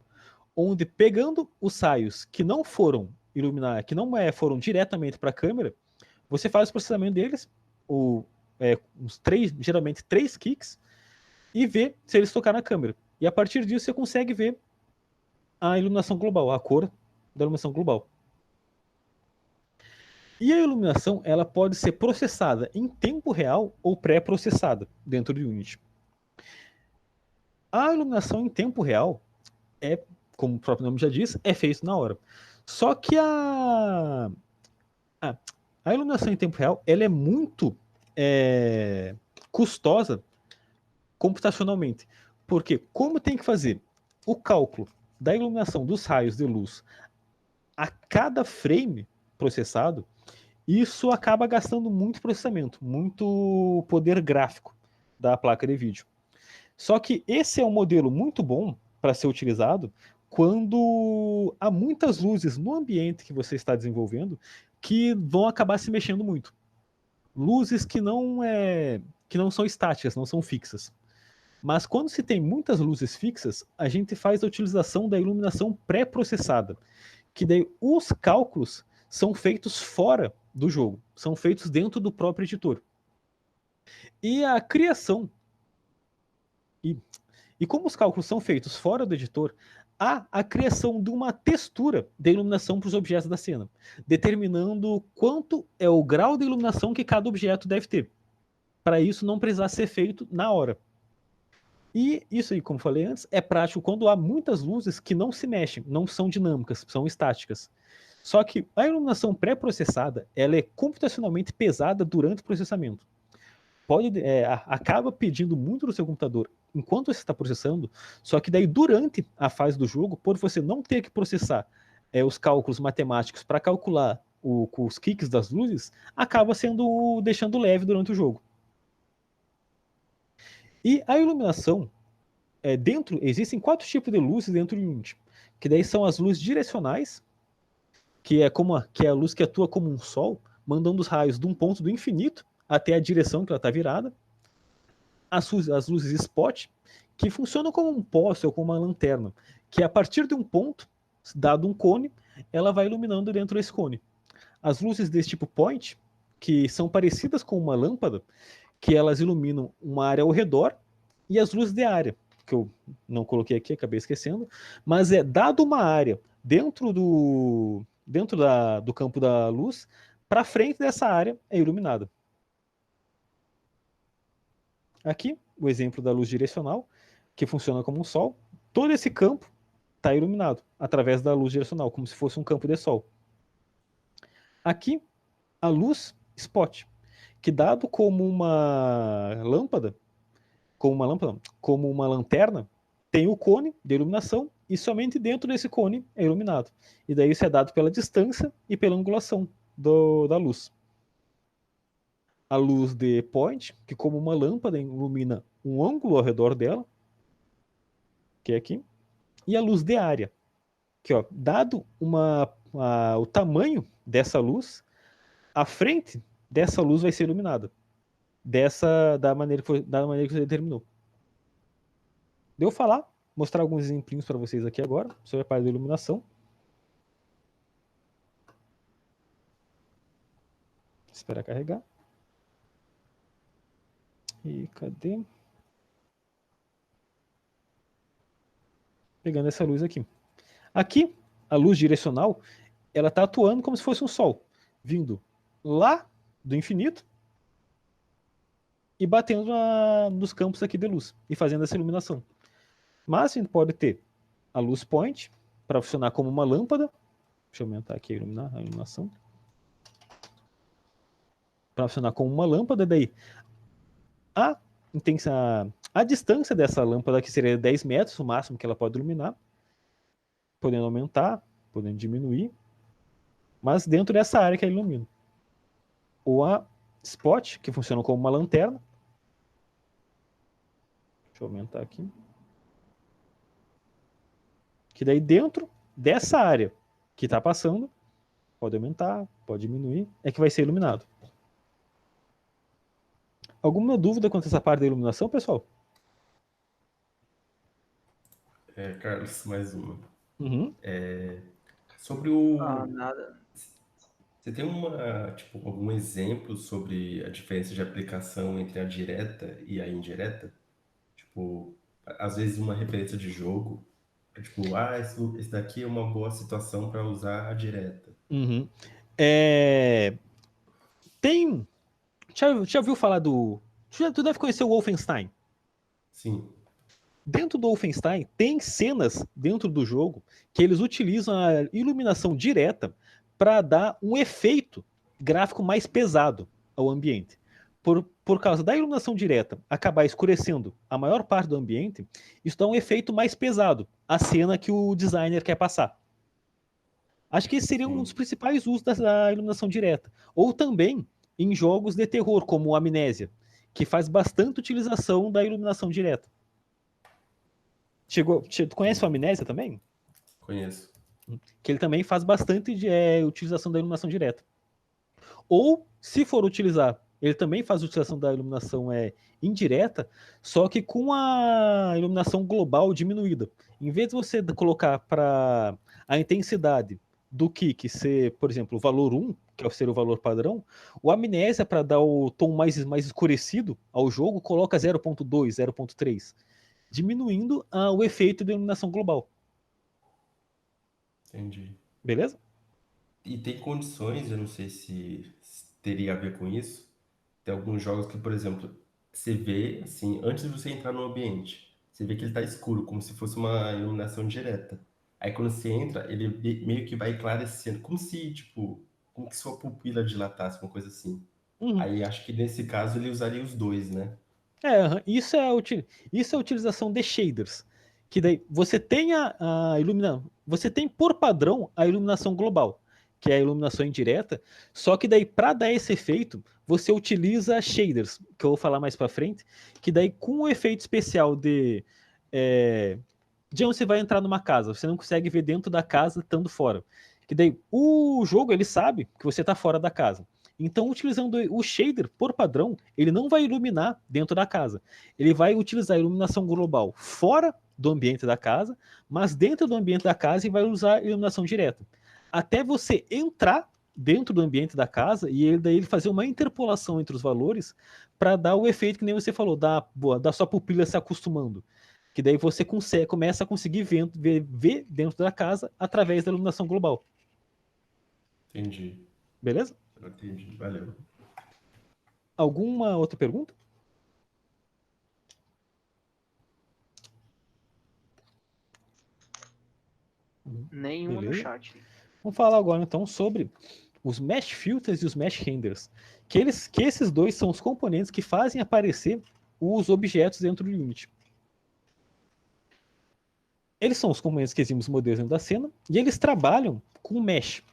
onde pegando os raios que não foram iluminar, que não foram diretamente para a câmera, você faz o processamento deles, geralmente 3 kicks, e vê se eles tocaram na câmera. E a partir disso você consegue ver a iluminação global, a cor da iluminação global. E a iluminação ela pode ser processada em tempo real ou pré-processada dentro do Unity. A iluminação em tempo real como o próprio nome já diz, é feito na hora. Só que a iluminação em tempo real ela é muito custosa computacionalmente. Porque como tem que fazer o cálculo da iluminação dos raios de luz a cada frame processado, isso acaba gastando muito processamento, muito poder gráfico da placa de vídeo. Só que esse é um modelo muito bom para ser utilizado quando há muitas luzes no ambiente que você está desenvolvendo que vão acabar se mexendo muito. Luzes que não são estáticas, não são fixas. Mas quando se tem muitas luzes fixas, a gente faz a utilização da iluminação pré-processada, que daí os cálculos são feitos fora do jogo, são feitos dentro do próprio editor. E a criação e como os cálculos são feitos fora do editor, há a criação de uma textura de iluminação para os objetos da cena, determinando quanto é o grau de iluminação que cada objeto deve ter, para isso não precisar ser feito na hora. E isso aí, como falei antes, é prático quando há muitas luzes que não se mexem, não são dinâmicas, são estáticas. Só que a iluminação pré-processada, ela é computacionalmente pesada durante o processamento. Acaba pedindo muito do seu computador enquanto você está processando, só que daí durante a fase do jogo, por você não ter que processar os cálculos matemáticos para calcular os kicks das luzes, acaba deixando leve durante o jogo. E a iluminação, existem 4 tipos de luzes dentro do Unity, que daí são as luzes direcionais, que é a luz que atua como um sol, mandando os raios de um ponto do infinito até a direção que ela está virada. As luzes spot, que funcionam como um poste ou como uma lanterna, que a partir de um ponto, dado um cone, ela vai iluminando dentro desse cone. As luzes desse tipo point, que são parecidas com uma lâmpada, que elas iluminam uma área ao redor, e as luzes de área, que eu não coloquei aqui, acabei esquecendo, mas dado uma área dentro do campo da luz, para frente dessa área é iluminada. Aqui, o exemplo da luz direcional, que funciona como um sol. Todo esse campo está iluminado através da luz direcional, como se fosse um campo de sol. Aqui, a luz spot, que dado como uma lâmpada, como uma lanterna, tem o cone de iluminação e somente dentro desse cone é iluminado. E daí isso é dado pela distância e pela angulação da luz. A luz de point, que como uma lâmpada ilumina um ângulo ao redor dela, que é aqui, e a luz de área, que dado o tamanho dessa luz, a frente dessa luz vai ser iluminada, da maneira que você determinou. Deu falar, mostrar alguns exemplinhos para vocês aqui agora, sobre a parte da iluminação. Esperar carregar. E cadê? Pegando essa luz aqui. Aqui, a luz direcional, ela está atuando como se fosse um sol, vindo lá do infinito e batendo nos campos aqui de luz e fazendo essa iluminação. Mas a gente pode ter a luz point para funcionar como uma lâmpada. Deixa eu aumentar aqui a iluminação. Para funcionar como uma lâmpada, daí a distância dessa lâmpada que seria 10 metros, o máximo que ela pode iluminar, podendo aumentar, podendo diminuir, mas dentro dessa área que ela ilumina. Ou a spot, que funciona como uma lanterna. Deixa eu aumentar aqui. Que daí dentro dessa área que está passando, pode aumentar, pode diminuir, é que vai ser iluminado. Alguma dúvida quanto a essa parte da iluminação, pessoal? Carlos, mais uma. Uhum. Sobre Ah, o. nada. Você tem algum exemplo sobre a diferença de aplicação entre a direta e a indireta? Tipo, às vezes uma referência de jogo, esse daqui é uma boa situação para usar a direta. Uhum. É, Tem. Já ouviu falar do. Tu deve conhecer o Wolfenstein. Sim, Dentro do Wolfenstein, tem cenas dentro do jogo que eles utilizam a iluminação direta para dar um efeito gráfico mais pesado ao ambiente. Por causa da iluminação direta acabar escurecendo a maior parte do ambiente, isso dá um efeito mais pesado à cena que o designer quer passar. Acho que esse seria um dos sim, principais usos da iluminação direta. Ou também em jogos de terror, como Amnésia, que faz bastante utilização da iluminação direta. Tu conhece o entendi. Amnésia também? Conheço. Que ele também faz bastante utilização da iluminação direta. Ou, se for utilizar, ele também faz utilização da iluminação indireta, só que com a iluminação global diminuída. Em vez de você colocar para a intensidade do kick ser, por exemplo, o valor 1, que ser o valor padrão, o Amnésia, para dar o tom mais escurecido ao jogo, coloca 0.2, 0.3, diminuindo o efeito de iluminação global. Entendi. Beleza? E tem condições, eu não sei se teria a ver com isso. Tem alguns jogos que, por exemplo, você vê, assim, antes de você entrar no ambiente, você vê que ele tá escuro, como se fosse uma iluminação direta. Aí quando você entra, ele meio que vai esclarecendo, como que sua pupila dilatasse, uma coisa assim. Uhum. Aí acho que nesse caso ele usaria os dois, né? Isso é a utilização de shaders. Que daí você tem você tem por padrão a iluminação global, que é a iluminação indireta, só que daí para dar esse efeito, você utiliza shaders, que eu vou falar mais para frente, que daí com o efeito especial é, de onde você vai entrar numa casa, você não consegue ver dentro da casa estando fora. Que daí o jogo ele sabe que você está fora da casa. Então, utilizando o shader por padrão, ele não vai iluminar dentro da casa. Ele vai utilizar a iluminação global fora do ambiente da casa, mas dentro do ambiente da casa ele vai usar a iluminação direta. Até você entrar dentro do ambiente da casa e daí ele fazer uma interpolação entre os valores para dar o efeito que nem você falou, da sua pupila se acostumando. Que daí você começa a conseguir ver dentro da casa através da iluminação global. Entendi. Beleza? Entendi. Valeu. Alguma outra pergunta? Nenhuma no Beleza. chat. Vamos falar agora então sobre os mesh filters e os mesh renders. Que esses dois são os componentes que fazem aparecer os objetos dentro do Unity. Eles são os componentes que exibem os modelos dentro da cena e eles trabalham com mesh.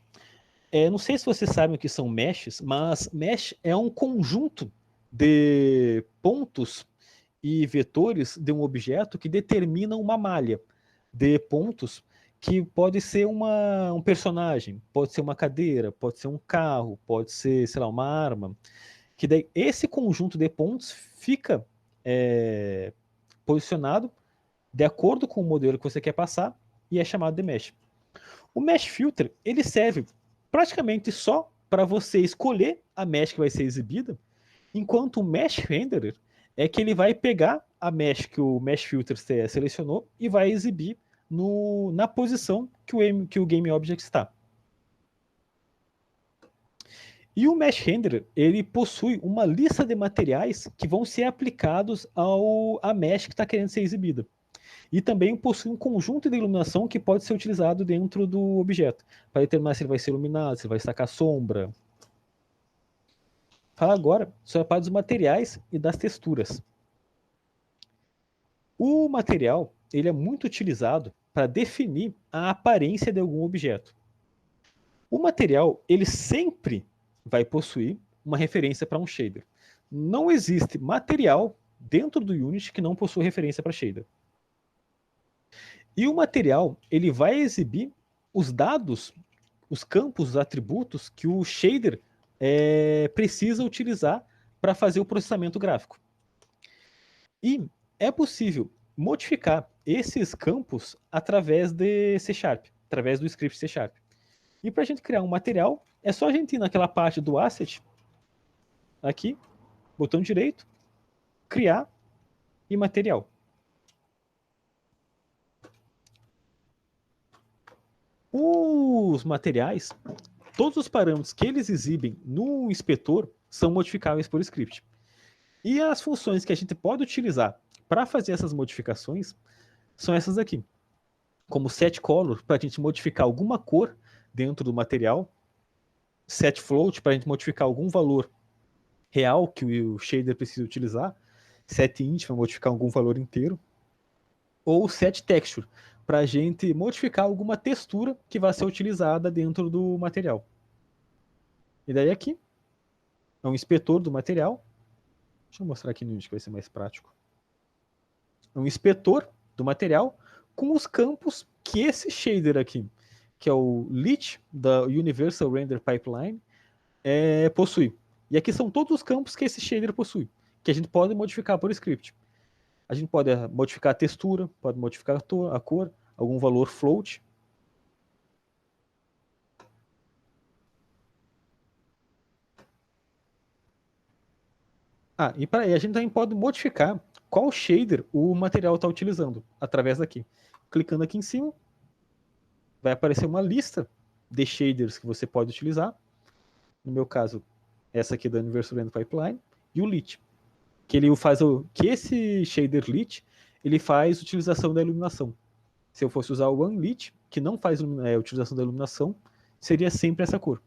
Não sei se vocês sabem o que são meshes, mas mesh é um conjunto de pontos e vetores de um objeto que determina uma malha de pontos que pode ser um personagem, pode ser uma cadeira, pode ser um carro, pode ser, sei lá, uma arma. Que daí esse conjunto de pontos fica posicionado de acordo com o modelo que você quer passar e é chamado de mesh. O mesh filter ele serve praticamente só para você escolher a mesh que vai ser exibida, enquanto o mesh renderer é que ele vai pegar a mesh que o mesh filter selecionou e vai exibir na posição que o game object está. E o Mesh Renderer, ele possui uma lista de materiais que vão ser aplicados à mesh que está querendo ser exibida. E também possui um conjunto de iluminação que pode ser utilizado dentro do objeto, para determinar se ele vai ser iluminado, se ele vai destacar sombra. Fala agora sobre a parte dos materiais e das texturas. O material ele é muito utilizado para definir a aparência de algum objeto. O material ele sempre vai possuir uma referência para um shader. Não existe material dentro do Unity que não possua referência para shader. E o material ele vai exibir os dados os campos, os atributos que o shader precisa utilizar para fazer o processamento gráfico. E é possível modificar esses campos através de C#, através do script C#. E para a gente criar um material, é só a gente ir naquela parte do asset, aqui, botão direito, criar e material. Os materiais, todos os parâmetros que eles exibem no inspetor são modificáveis por script. E as funções que a gente pode utilizar para fazer essas modificações são essas aqui. Como setColor, para a gente modificar alguma cor dentro do material. setFloat, para a gente modificar algum valor real que o shader precisa utilizar. setInt, para modificar algum valor inteiro. Ou setTexture, para a gente modificar alguma textura que vai ser utilizada dentro do material. E daí aqui é um inspetor do material. Deixa eu mostrar aqui no Unity que vai ser mais prático. É um inspetor do material com os campos que esse shader aqui, que é o Lit da Universal Render Pipeline, possui. E aqui são todos os campos que esse shader possui, que a gente pode modificar por script. A gente pode modificar a textura, pode modificar a cor, algum valor float. E para aí a gente também pode modificar qual shader o material está utilizando, através daqui. Clicando aqui em cima, vai aparecer uma lista de shaders que você pode utilizar. No meu caso, essa aqui da Universal Render Pipeline, e o Lit. Que esse shader Lit, ele faz utilização da iluminação. Se eu fosse usar o OneLit, que não faz utilização da iluminação, seria sempre essa cor.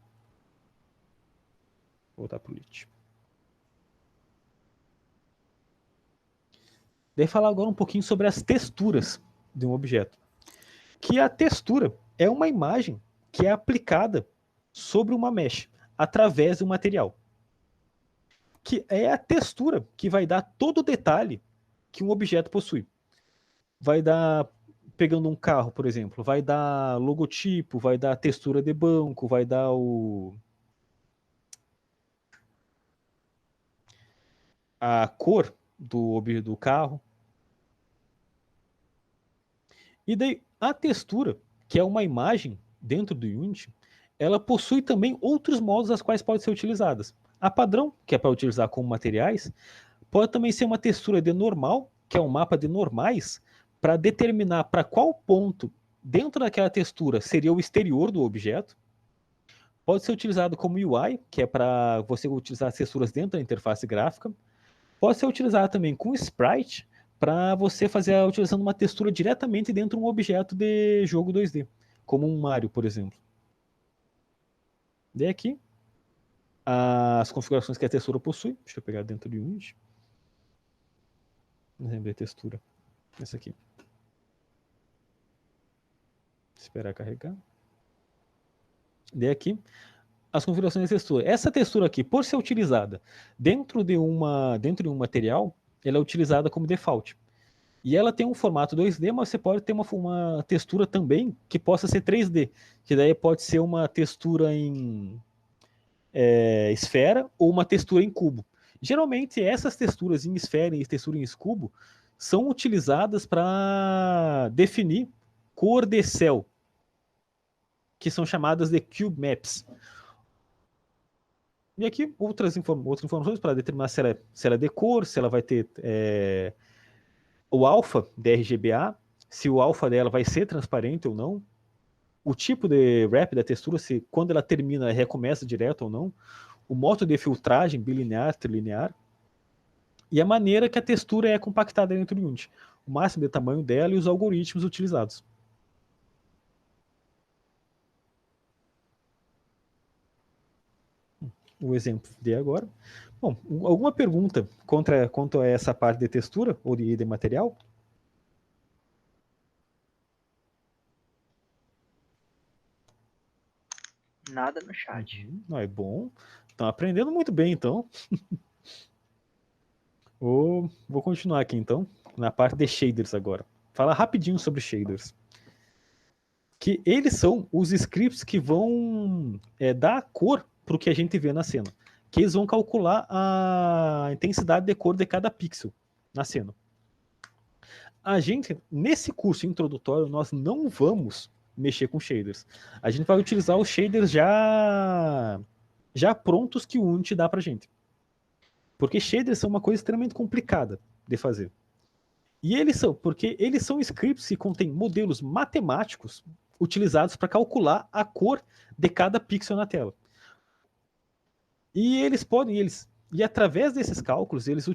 Vou voltar para o Lit. Daí falar agora um pouquinho sobre as texturas de um objeto. Que a textura é uma imagem que é aplicada sobre uma mesh, através do material. Que é a textura que vai dar todo o detalhe que um objeto possui. Vai dar, pegando um carro, por exemplo, vai dar logotipo, vai dar textura de banco, vai dar a cor do carro. E daí, a textura, que é uma imagem dentro do Unity, ela possui também outros modos as quais podem ser utilizadas. A padrão, que é para utilizar como materiais, pode também ser uma textura de normal, que é um mapa de normais, para determinar para qual ponto dentro daquela textura seria o exterior do objeto. Pode ser utilizado como UI, que é para você utilizar as texturas dentro da interface gráfica. Pode ser utilizado também com Sprite, para você fazer a utilização de uma textura diretamente dentro de um objeto de jogo 2D, como um Mario, por exemplo. Daí aqui, as configurações que a textura possui. Deixa eu pegar dentro de Unity. Exemplo de textura. Essa aqui. Esperar carregar. Daí aqui, as configurações da textura. Essa textura aqui, por ser utilizada dentro de um material, ela é utilizada como default. E ela tem um formato 2D, mas você pode ter uma textura também que possa ser 3D, que daí pode ser uma textura em esfera ou uma textura em cubo. Geralmente, essas texturas em esfera e textura em cubo são utilizadas para definir cor de céu, que são chamadas de cube maps. E aqui outras informações para determinar se ela é de cor, se ela vai ter o alfa de RGBA, se o alfa dela vai ser transparente ou não, o tipo de wrap da textura, se quando ela termina recomeça direto ou não, o modo de filtragem bilinear, trilinear, e a maneira que a textura é compactada dentro do Unity, o máximo de tamanho dela e os algoritmos utilizados. O exemplo de agora. Bom, alguma pergunta quanto a essa parte de textura ou de material? Nada no chat. Não é bom. Estão aprendendo muito bem, então. Vou continuar aqui, então, na parte de shaders agora. Falar rapidinho sobre shaders. que eles são os scripts que vão dar cor para o que a gente vê na cena. Que eles vão calcular a intensidade de cor de cada pixel na cena. A gente, nesse curso introdutório, nós não vamos mexer com shaders. A gente vai utilizar os shaders já prontos que o Unity dá pra gente. Porque shaders são uma coisa extremamente complicada de fazer. E porque eles são scripts que contêm modelos matemáticos utilizados para calcular a cor de cada pixel na tela. E e através desses cálculos, eles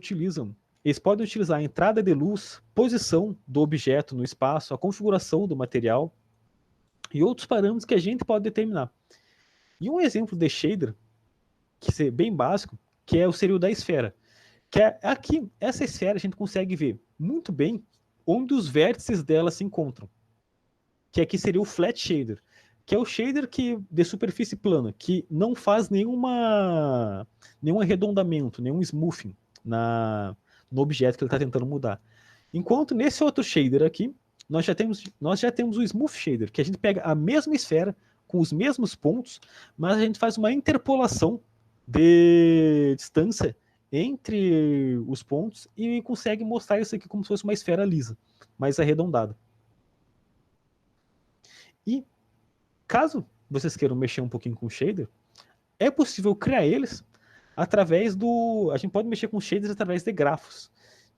podem utilizar a entrada de luz, posição do objeto no espaço, a configuração do material e outros parâmetros que a gente pode determinar. E um exemplo de shader, que é bem básico, seria o da esfera. Que é aqui, essa esfera a gente consegue ver muito bem onde os vértices dela se encontram. Que aqui seria o flat shader, que é o shader de superfície plana, que não faz nenhum arredondamento, nenhum smoothing no objeto que ele está tentando mudar. Enquanto nesse outro shader aqui, nós já temos o smooth shader, que a gente pega a mesma esfera com os mesmos pontos, mas a gente faz uma interpolação de distância entre os pontos e consegue mostrar isso aqui como se fosse uma esfera lisa, mais arredondada. E caso vocês queiram mexer um pouquinho com o shader, é possível criar eles através a gente pode mexer com shaders através de grafos,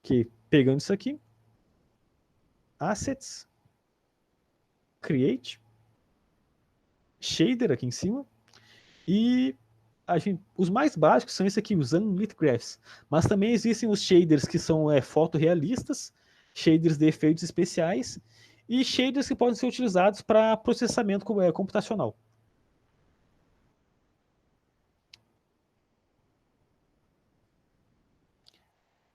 que pegando isso aqui, Assets, Create, Shader aqui em cima, e os mais básicos são esse aqui, os Unlit Graphs. Mas também existem os shaders que são fotorrealistas, shaders de efeitos especiais, e shaders que podem ser utilizados para processamento computacional.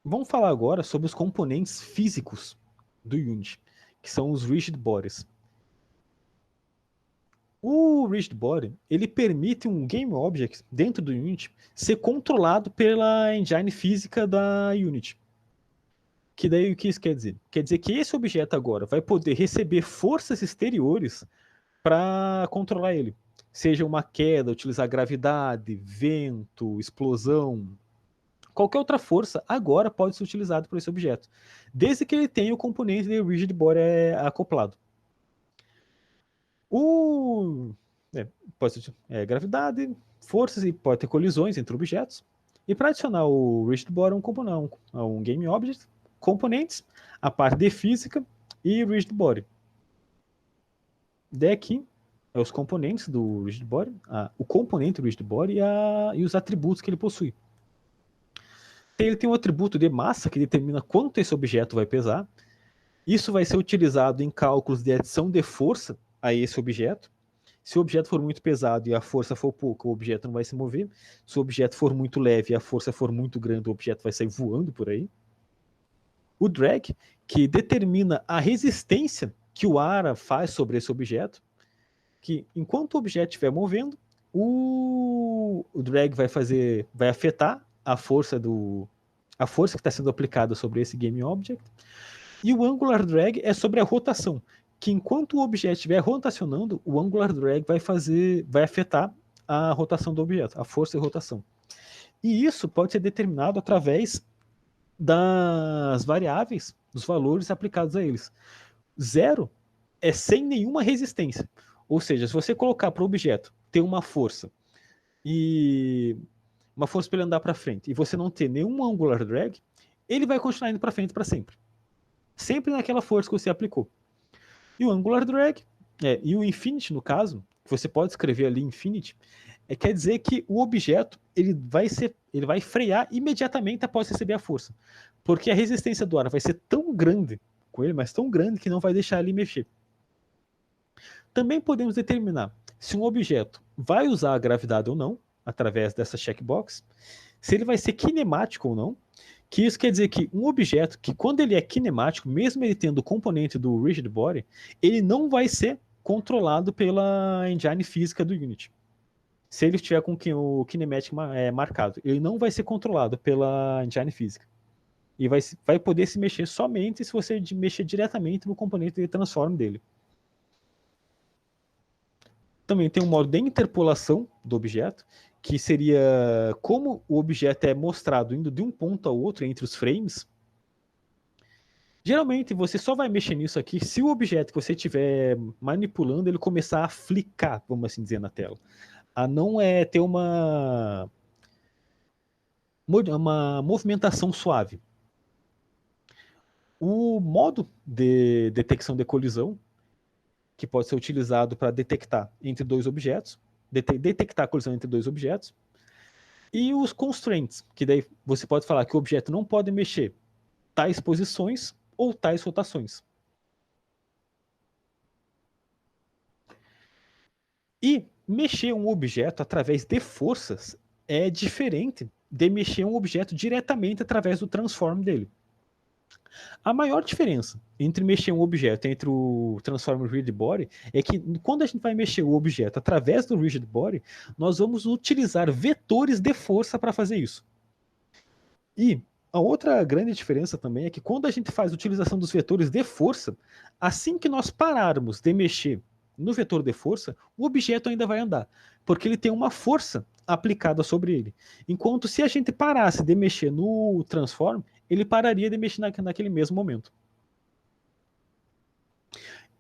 Vamos falar agora sobre os componentes físicos do Unity, que são os Rigid Bodies. O Rigid Body, ele permite um Game Object dentro do Unity ser controlado pela engine física da Unity. Que daí o que isso quer dizer? Quer dizer que esse objeto agora vai poder receber forças exteriores para controlar ele. Seja uma queda, utilizar gravidade, vento, explosão. Qualquer outra força agora pode ser utilizada por esse objeto, desde que ele tenha o componente de Rigid Body acoplado. Pode ser gravidade, forças e pode ter colisões entre objetos. E para adicionar o Rigid Body um Game Object, componentes, a parte de física e Rigid Body. Daqui os componentes do Rigid Body, o componente do Rigid Body e os atributos que ele possui. Ele tem um atributo de massa que determina quanto esse objeto vai pesar. Isso vai ser utilizado em cálculos de adição de força a esse objeto. Se o objeto for muito pesado e a força for pouca, o objeto não vai se mover. Se o objeto for muito leve e a força for muito grande, o objeto vai sair voando por aí. O drag, que determina a resistência que o ar faz sobre esse objeto, que enquanto o objeto estiver movendo, o drag vai afetar a força que está sendo aplicada sobre esse Game Object. E o Angular Drag é sobre a rotação, que enquanto o objeto estiver rotacionando, o Angular Drag vai afetar a rotação do objeto, a força de rotação. E isso pode ser determinado através das variáveis, dos valores aplicados a eles. 0 é sem nenhuma resistência. Ou seja, se você colocar para o objeto ter uma força para ele andar para frente e você não ter nenhum Angular Drag, ele vai continuar indo para frente para sempre. Sempre naquela força que você aplicou. E o Angular Drag, e o Infinity, no caso, que você pode escrever ali Infinity, quer dizer que o objeto ele vai frear imediatamente após receber a força. Porque a resistência do ar vai ser tão grande com ele, mas tão grande que não vai deixar ele mexer. Também podemos determinar se um objeto vai usar a gravidade ou não, através dessa checkbox, se ele vai ser kinemático ou não, que isso quer dizer que um objeto que quando ele é kinemático, mesmo ele tendo o componente do Rigid Body, ele não vai ser controlado pela engine física do Unity. Se ele estiver com o kinematic marcado, ele não vai ser controlado pela engine física. E vai poder se mexer somente se você mexer diretamente no componente de transform dele. Também tem um modo de interpolação do objeto, que seria como o objeto é mostrado indo de um ponto ao outro entre os frames. Geralmente você só vai mexer nisso aqui se o objeto que você estiver manipulando ele começar a flicar, vamos assim dizer, na tela. A não ter uma movimentação suave. O modo de detecção de colisão, que pode ser utilizado para detectar entre dois objetos, detectar a colisão entre dois objetos, e os constraints, que daí você pode falar que o objeto não pode mexer tais posições ou tais rotações. E mexer um objeto através de forças é diferente de mexer um objeto diretamente através do transform dele. A maior diferença entre mexer um objeto entre o Transform e o Rigid Body é que quando a gente vai mexer o objeto através do Rigid Body, nós vamos utilizar vetores de força para fazer isso. E a outra grande diferença também é que quando a gente faz a utilização dos vetores de força, assim que nós pararmos de mexer no vetor de força, o objeto ainda vai andar, porque ele tem uma força aplicada sobre ele. Enquanto se a gente parasse de mexer no Transform, ele pararia de mexer naquele mesmo momento.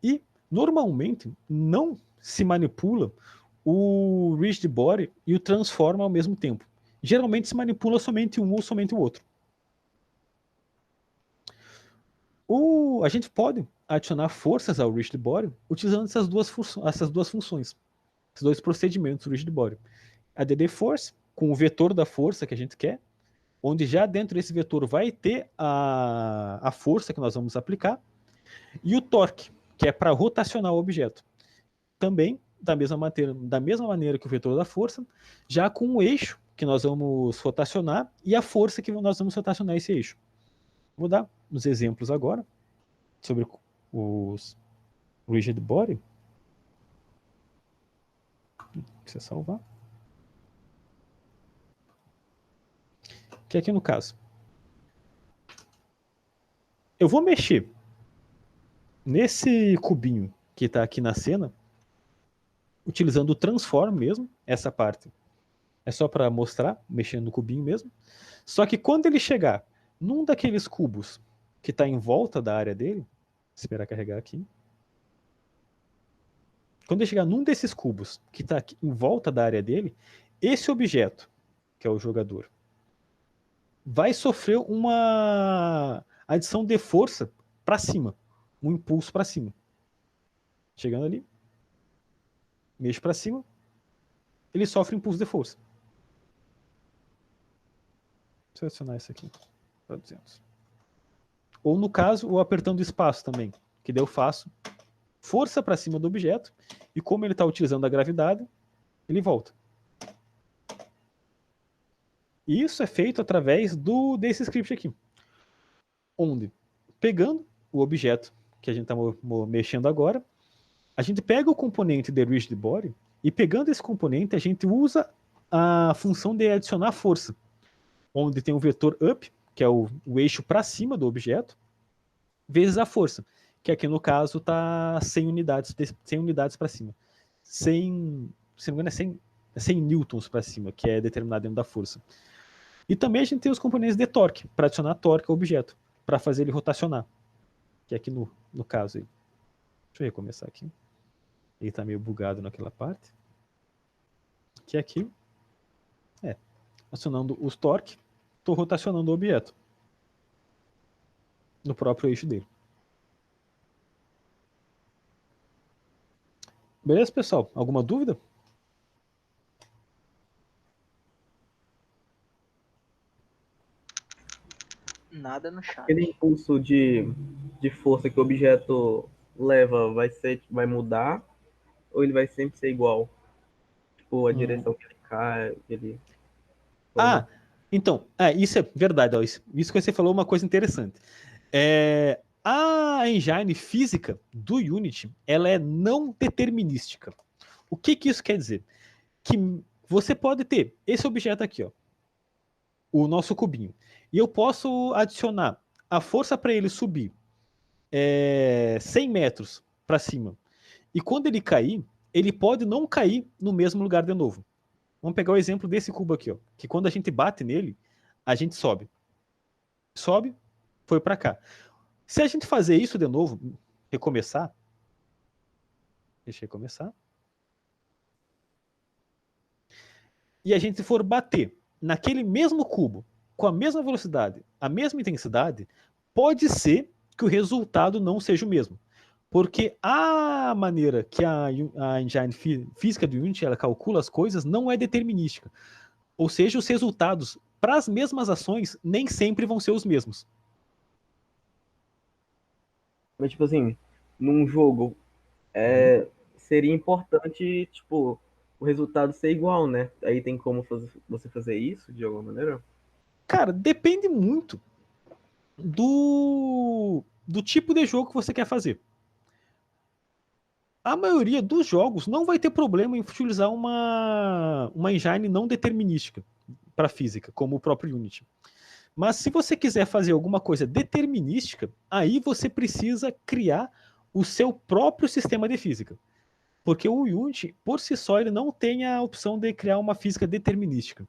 E, normalmente, não se manipula o Rigid Body e o Transform ao mesmo tempo. Geralmente se manipula somente um ou somente o outro. A gente pode adicionar forças ao Rigid Body utilizando essas duas funções, esses dois procedimentos do Rigid Body. A DD Force, com o vetor da força que a gente quer, onde já dentro desse vetor vai ter a força que nós vamos aplicar, e o Torque, que é para rotacionar o objeto. Também, da mesma maneira que o vetor da força, já com o eixo que nós vamos rotacionar e a força que nós vamos rotacionar esse eixo. Vou dar uns exemplos agora sobre os Rigid Body. Deixa eu salvar. Que aqui no caso, eu vou mexer nesse cubinho que está aqui na cena, utilizando o Transform mesmo, essa parte. É só para mostrar, mexendo no cubinho mesmo. Só que quando ele chegar num daqueles cubos que está em volta da área dele, esperar carregar aqui. Quando ele chegar num desses cubos que está em volta da área dele, esse objeto, que é o jogador, vai sofrer uma adição de força para cima, um impulso para cima. Chegando ali, mexo para cima, ele sofre impulso de força. Deixa eu adicionar isso aqui para 200. Ou no caso, ou apertando espaço também, que daí eu faço força para cima do objeto, e como ele está utilizando a gravidade, ele volta. E isso é feito através desse script aqui, onde, pegando o objeto que a gente está mexendo agora, a gente pega o componente de Rigid Body, e pegando esse componente, a gente usa a função de adicionar força, onde tem um vetor up, que é o eixo para cima do objeto, vezes a força, que aqui no caso está 100 unidades para cima. 100, se não me engano, é 100 newtons para cima, que é determinado dentro da força. E também a gente tem os componentes de torque, para adicionar torque ao objeto, para fazer ele rotacionar. Que é aqui no caso aí. Deixa eu recomeçar aqui. Ele está meio bugado naquela parte. Que aqui, acionando os torque, estou rotacionando o objeto no próprio eixo dele. Beleza, pessoal? Alguma dúvida? Nada no chat. Aquele impulso de força que o objeto leva vai mudar ou ele vai sempre ser igual? Tipo, a direção que ele cai, ele... Então, isso é verdade. Ó, isso que você falou é uma coisa interessante. A engine física do Unity, ela é não determinística. O que isso quer dizer? Que você pode ter esse objeto aqui, ó, o nosso cubinho, e eu posso adicionar a força para ele subir 100 metros para cima. E quando ele cair, ele pode não cair no mesmo lugar de novo. Vamos pegar o exemplo desse cubo aqui, ó, que quando a gente bate nele, a gente sobe. Sobe, foi para cá. Se a gente fazer isso de novo, recomeçar, deixa eu recomeçar, e a gente for bater naquele mesmo cubo, com a mesma velocidade, a mesma intensidade, pode ser que o resultado não seja o mesmo. Porque a maneira que a engine física do Unity ela calcula as coisas não é determinística. Ou seja, os resultados para as mesmas ações nem sempre vão ser os mesmos. Mas, tipo assim, num jogo, seria importante, tipo, o resultado ser igual, né? Aí tem como você fazer isso de alguma maneira? Cara, depende muito do tipo de jogo que você quer fazer. A maioria dos jogos não vai ter problema em utilizar uma engine não determinística para física, como o próprio Unity. Mas se você quiser fazer alguma coisa determinística, aí você precisa criar o seu próprio sistema de física. Porque o Unity, por si só, ele não tem a opção de criar uma física determinística.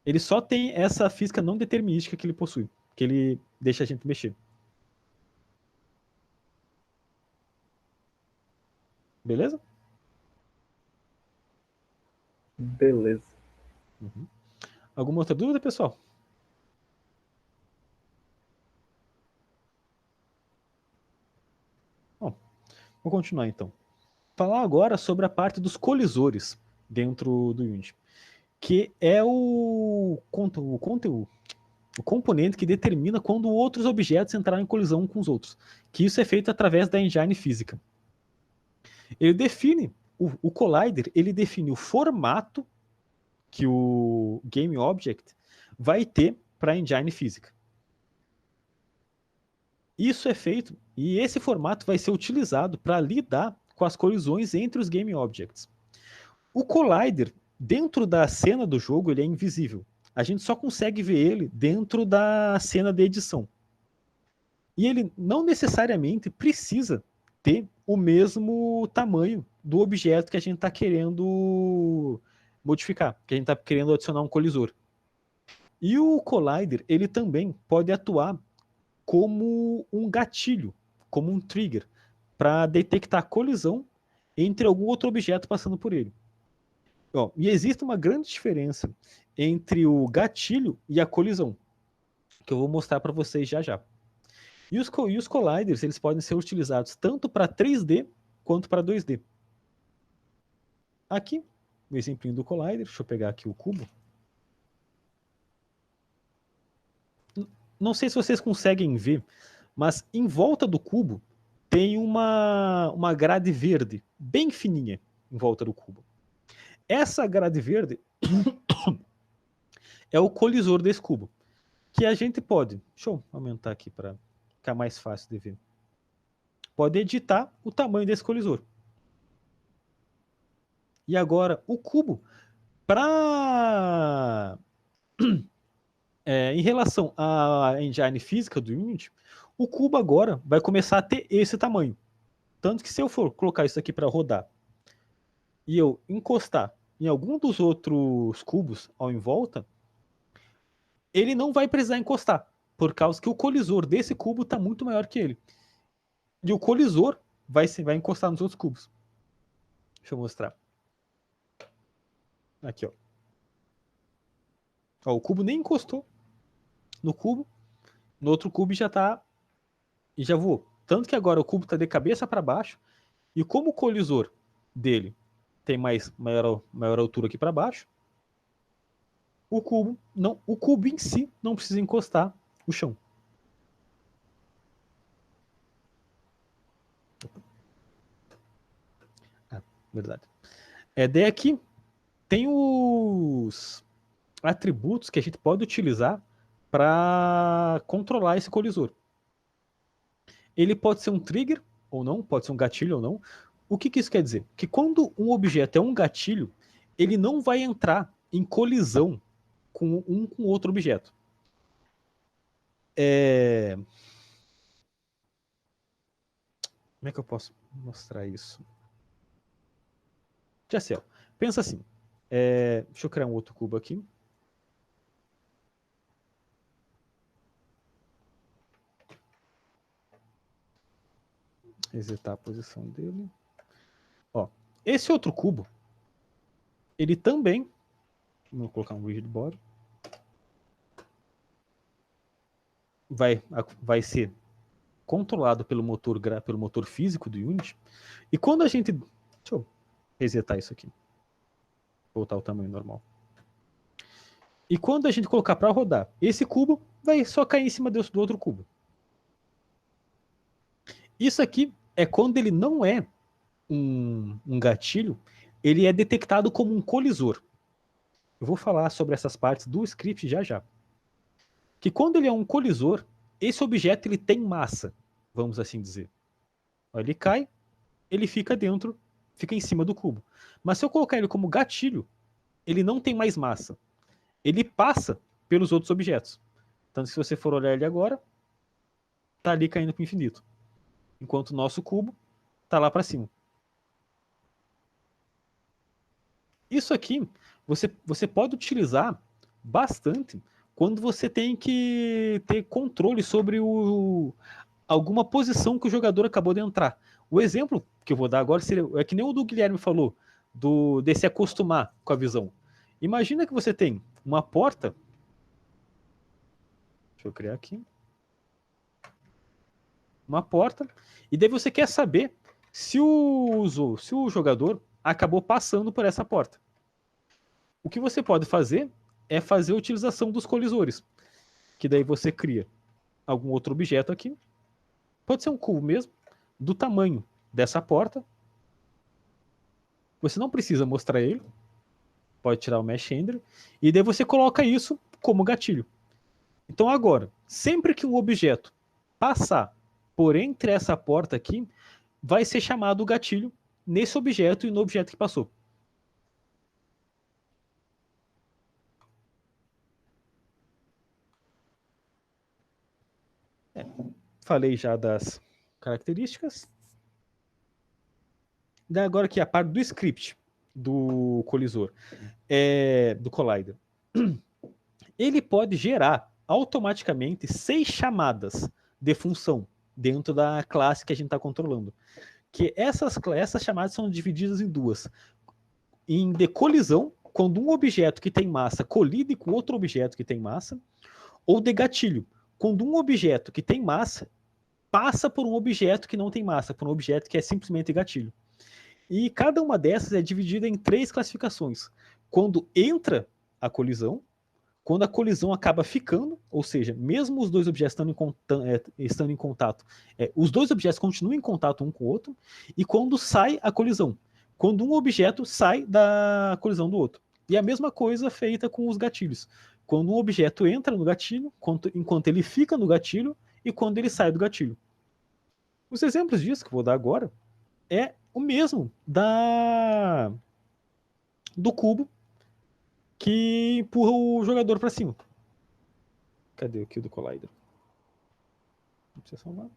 Ele só tem essa física não determinística que ele possui, que ele deixa a gente mexer. Beleza? Beleza. Uhum. Alguma outra dúvida, pessoal? Bom, vou continuar então. Falar agora sobre a parte dos colisores dentro do Unity, que é o conteúdo, o componente que determina quando outros objetos entrarem em colisão com os outros, que isso é feito através da engine física. Ele define, o Collider, ele define o formato que o Game Object vai ter para a engine física. Isso é feito, e esse formato vai ser utilizado para lidar com as colisões entre os Game Objects. O Collider, dentro da cena do jogo, ele é invisível. A gente só consegue ver ele dentro da cena de edição. E ele não necessariamente precisa ter o mesmo tamanho do objeto que a gente está querendo modificar, que a gente está querendo adicionar um colisor. E o Collider, ele também pode atuar como um gatilho, como um trigger, para detectar colisão entre algum outro objeto passando por ele. Ó, e existe uma grande diferença entre o gatilho e a colisão, que eu vou mostrar para vocês já já. E os colliders, eles podem ser utilizados tanto para 3D quanto para 2D. Aqui, o exemplinho do collider, deixa eu pegar aqui o cubo. Não sei se vocês conseguem ver, mas em volta do cubo tem uma grade verde, bem fininha, em volta do cubo. Essa grade verde é o colisor desse cubo, que a gente pode, deixa eu aumentar aqui para ficar mais fácil de ver, pode editar o tamanho desse colisor. E agora, o cubo, para em relação à engine física do Unity, o cubo agora vai começar a ter esse tamanho. Tanto que se eu for colocar isso aqui para rodar e eu encostar em algum dos outros cubos ao em volta, ele não vai precisar encostar, por causa que o colisor desse cubo está muito maior que ele. E o colisor vai encostar nos outros cubos. Deixa eu mostrar. Aqui, ó. Ó, o cubo nem encostou no cubo, no outro cubo e já voou. Tanto que agora o cubo está de cabeça para baixo, e como o colisor dele tem maior altura aqui para baixo, o cubo em si não precisa encostar o chão. Ah, verdade. Daí aqui tem os atributos que a gente pode utilizar para controlar esse colisor. Ele pode ser um trigger ou não, pode ser um gatilho ou não. O que isso quer dizer? Que quando um objeto é um gatilho, ele não vai entrar em colisão com outro objeto. Como é que eu posso mostrar isso? Jacel, pensa assim. Deixa eu criar um outro cubo aqui. Resetar a posição dele. Ó, esse outro cubo, ele também, vou colocar um rigid body, vai ser controlado pelo motor físico do Unity. E quando a gente... Deixa eu resetar isso aqui. Voltar ao tamanho normal. E quando a gente colocar para rodar, esse cubo vai só cair em cima do outro cubo. Isso aqui é quando ele não é um gatilho, ele é detectado como um colisor. Eu vou falar sobre essas partes do script já já. Que quando ele é um colisor, esse objeto ele tem massa, vamos assim dizer. Ele cai, ele fica dentro, fica em cima do cubo. Mas se eu colocar ele como gatilho, ele não tem mais massa. Ele passa pelos outros objetos. Tanto que se você for olhar ele agora, tá ali caindo para o infinito. Enquanto o nosso cubo tá lá para cima. Isso aqui você pode utilizar bastante quando você tem que ter controle sobre alguma posição que o jogador acabou de entrar. O exemplo que eu vou dar agora é que nem o do Guilherme falou, de se acostumar com a visão. Imagina que você tem uma porta. Deixa eu criar aqui. Uma porta. E daí você quer saber se o jogador acabou passando por essa porta. O que você pode fazer é fazer a utilização dos colisores. Que daí você cria algum outro objeto aqui. Pode ser um cubo mesmo, do tamanho dessa porta. Você não precisa mostrar ele. Pode tirar o Mesh Render. E daí você coloca isso como gatilho. Então agora, sempre que um objeto passar por entre essa porta aqui, vai ser chamado o gatilho nesse objeto e no objeto que passou. Falei já das características. Daí agora aqui a parte do script do colisor, do Collider. Ele pode gerar automaticamente 6 chamadas de função dentro da classe que a gente está controlando. Que essas chamadas são divididas em duas. Em de colisão, quando um objeto que tem massa colide com outro objeto que tem massa, ou de gatilho, quando um objeto que tem massa passa por um objeto que não tem massa, por um objeto que é simplesmente gatilho. E cada uma dessas é dividida em 3 classificações. Quando entra a colisão, quando a colisão acaba ficando, ou seja, mesmo os dois objetos estando em contato, os dois objetos continuam em contato um com o outro, e quando sai a colisão, quando um objeto sai da colisão do outro. E a mesma coisa feita com os gatilhos. Quando um objeto entra no gatilho, enquanto ele fica no gatilho, e quando ele sai do gatilho. Os exemplos disso que eu vou dar agora é o mesmo do cubo que empurra o jogador para cima. Cadê aqui o do Collider? Não precisa salvar.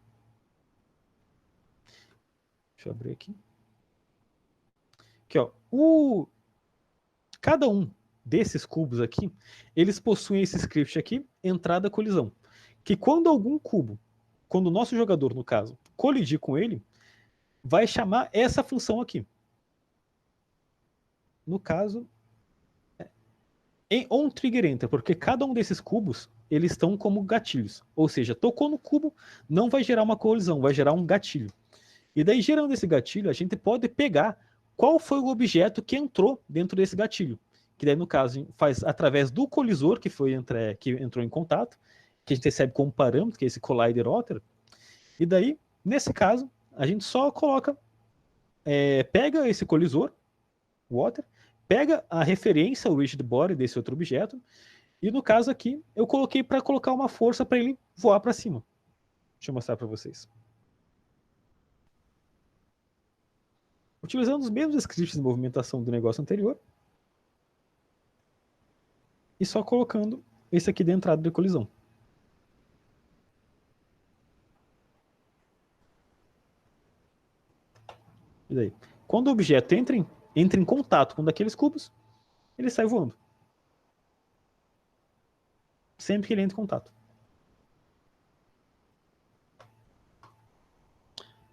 Deixa eu abrir aqui. Aqui, ó. Cada um desses cubos aqui, eles possuem esse script aqui, entrada colisão. Que quando algum cubo, quando o nosso jogador, no caso, colidir com ele, vai chamar essa função aqui. No caso, em on trigger enter, porque cada um desses cubos, eles estão como gatilhos. Ou seja, tocou no cubo, não vai gerar uma colisão, vai gerar um gatilho. E daí, gerando esse gatilho, a gente pode pegar qual foi o objeto que entrou dentro desse gatilho. Que daí, no caso, faz através do colisor que entrou em contato, que a gente recebe como parâmetro, que é esse collider otter. E daí, nesse caso, a gente só coloca, pega esse colisor, o otter, pega a referência, o rigid body desse outro objeto, e no caso aqui, eu coloquei para colocar uma força para ele voar para cima. Deixa eu mostrar para vocês. Utilizando os mesmos scripts de movimentação do negócio anterior, e só colocando esse aqui de entrada de colisão. E daí? Quando o objeto entra entra em contato com um daqueles cubos, ele sai voando. Sempre que ele entra em contato.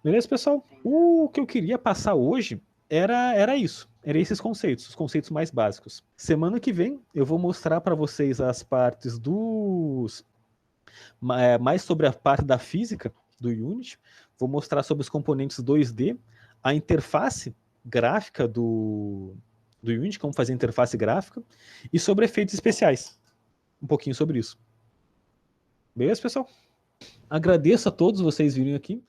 Beleza, pessoal? O que eu queria passar hoje era isso. Eram esses conceitos, os conceitos mais básicos. Semana que vem eu vou mostrar para vocês as partes mais sobre a parte da física do Unity. Vou mostrar sobre os componentes 2D, a interface gráfica do Unity, como fazer interface gráfica, e sobre efeitos especiais. Um pouquinho sobre isso. Beleza, pessoal? Agradeço a todos vocês virem aqui.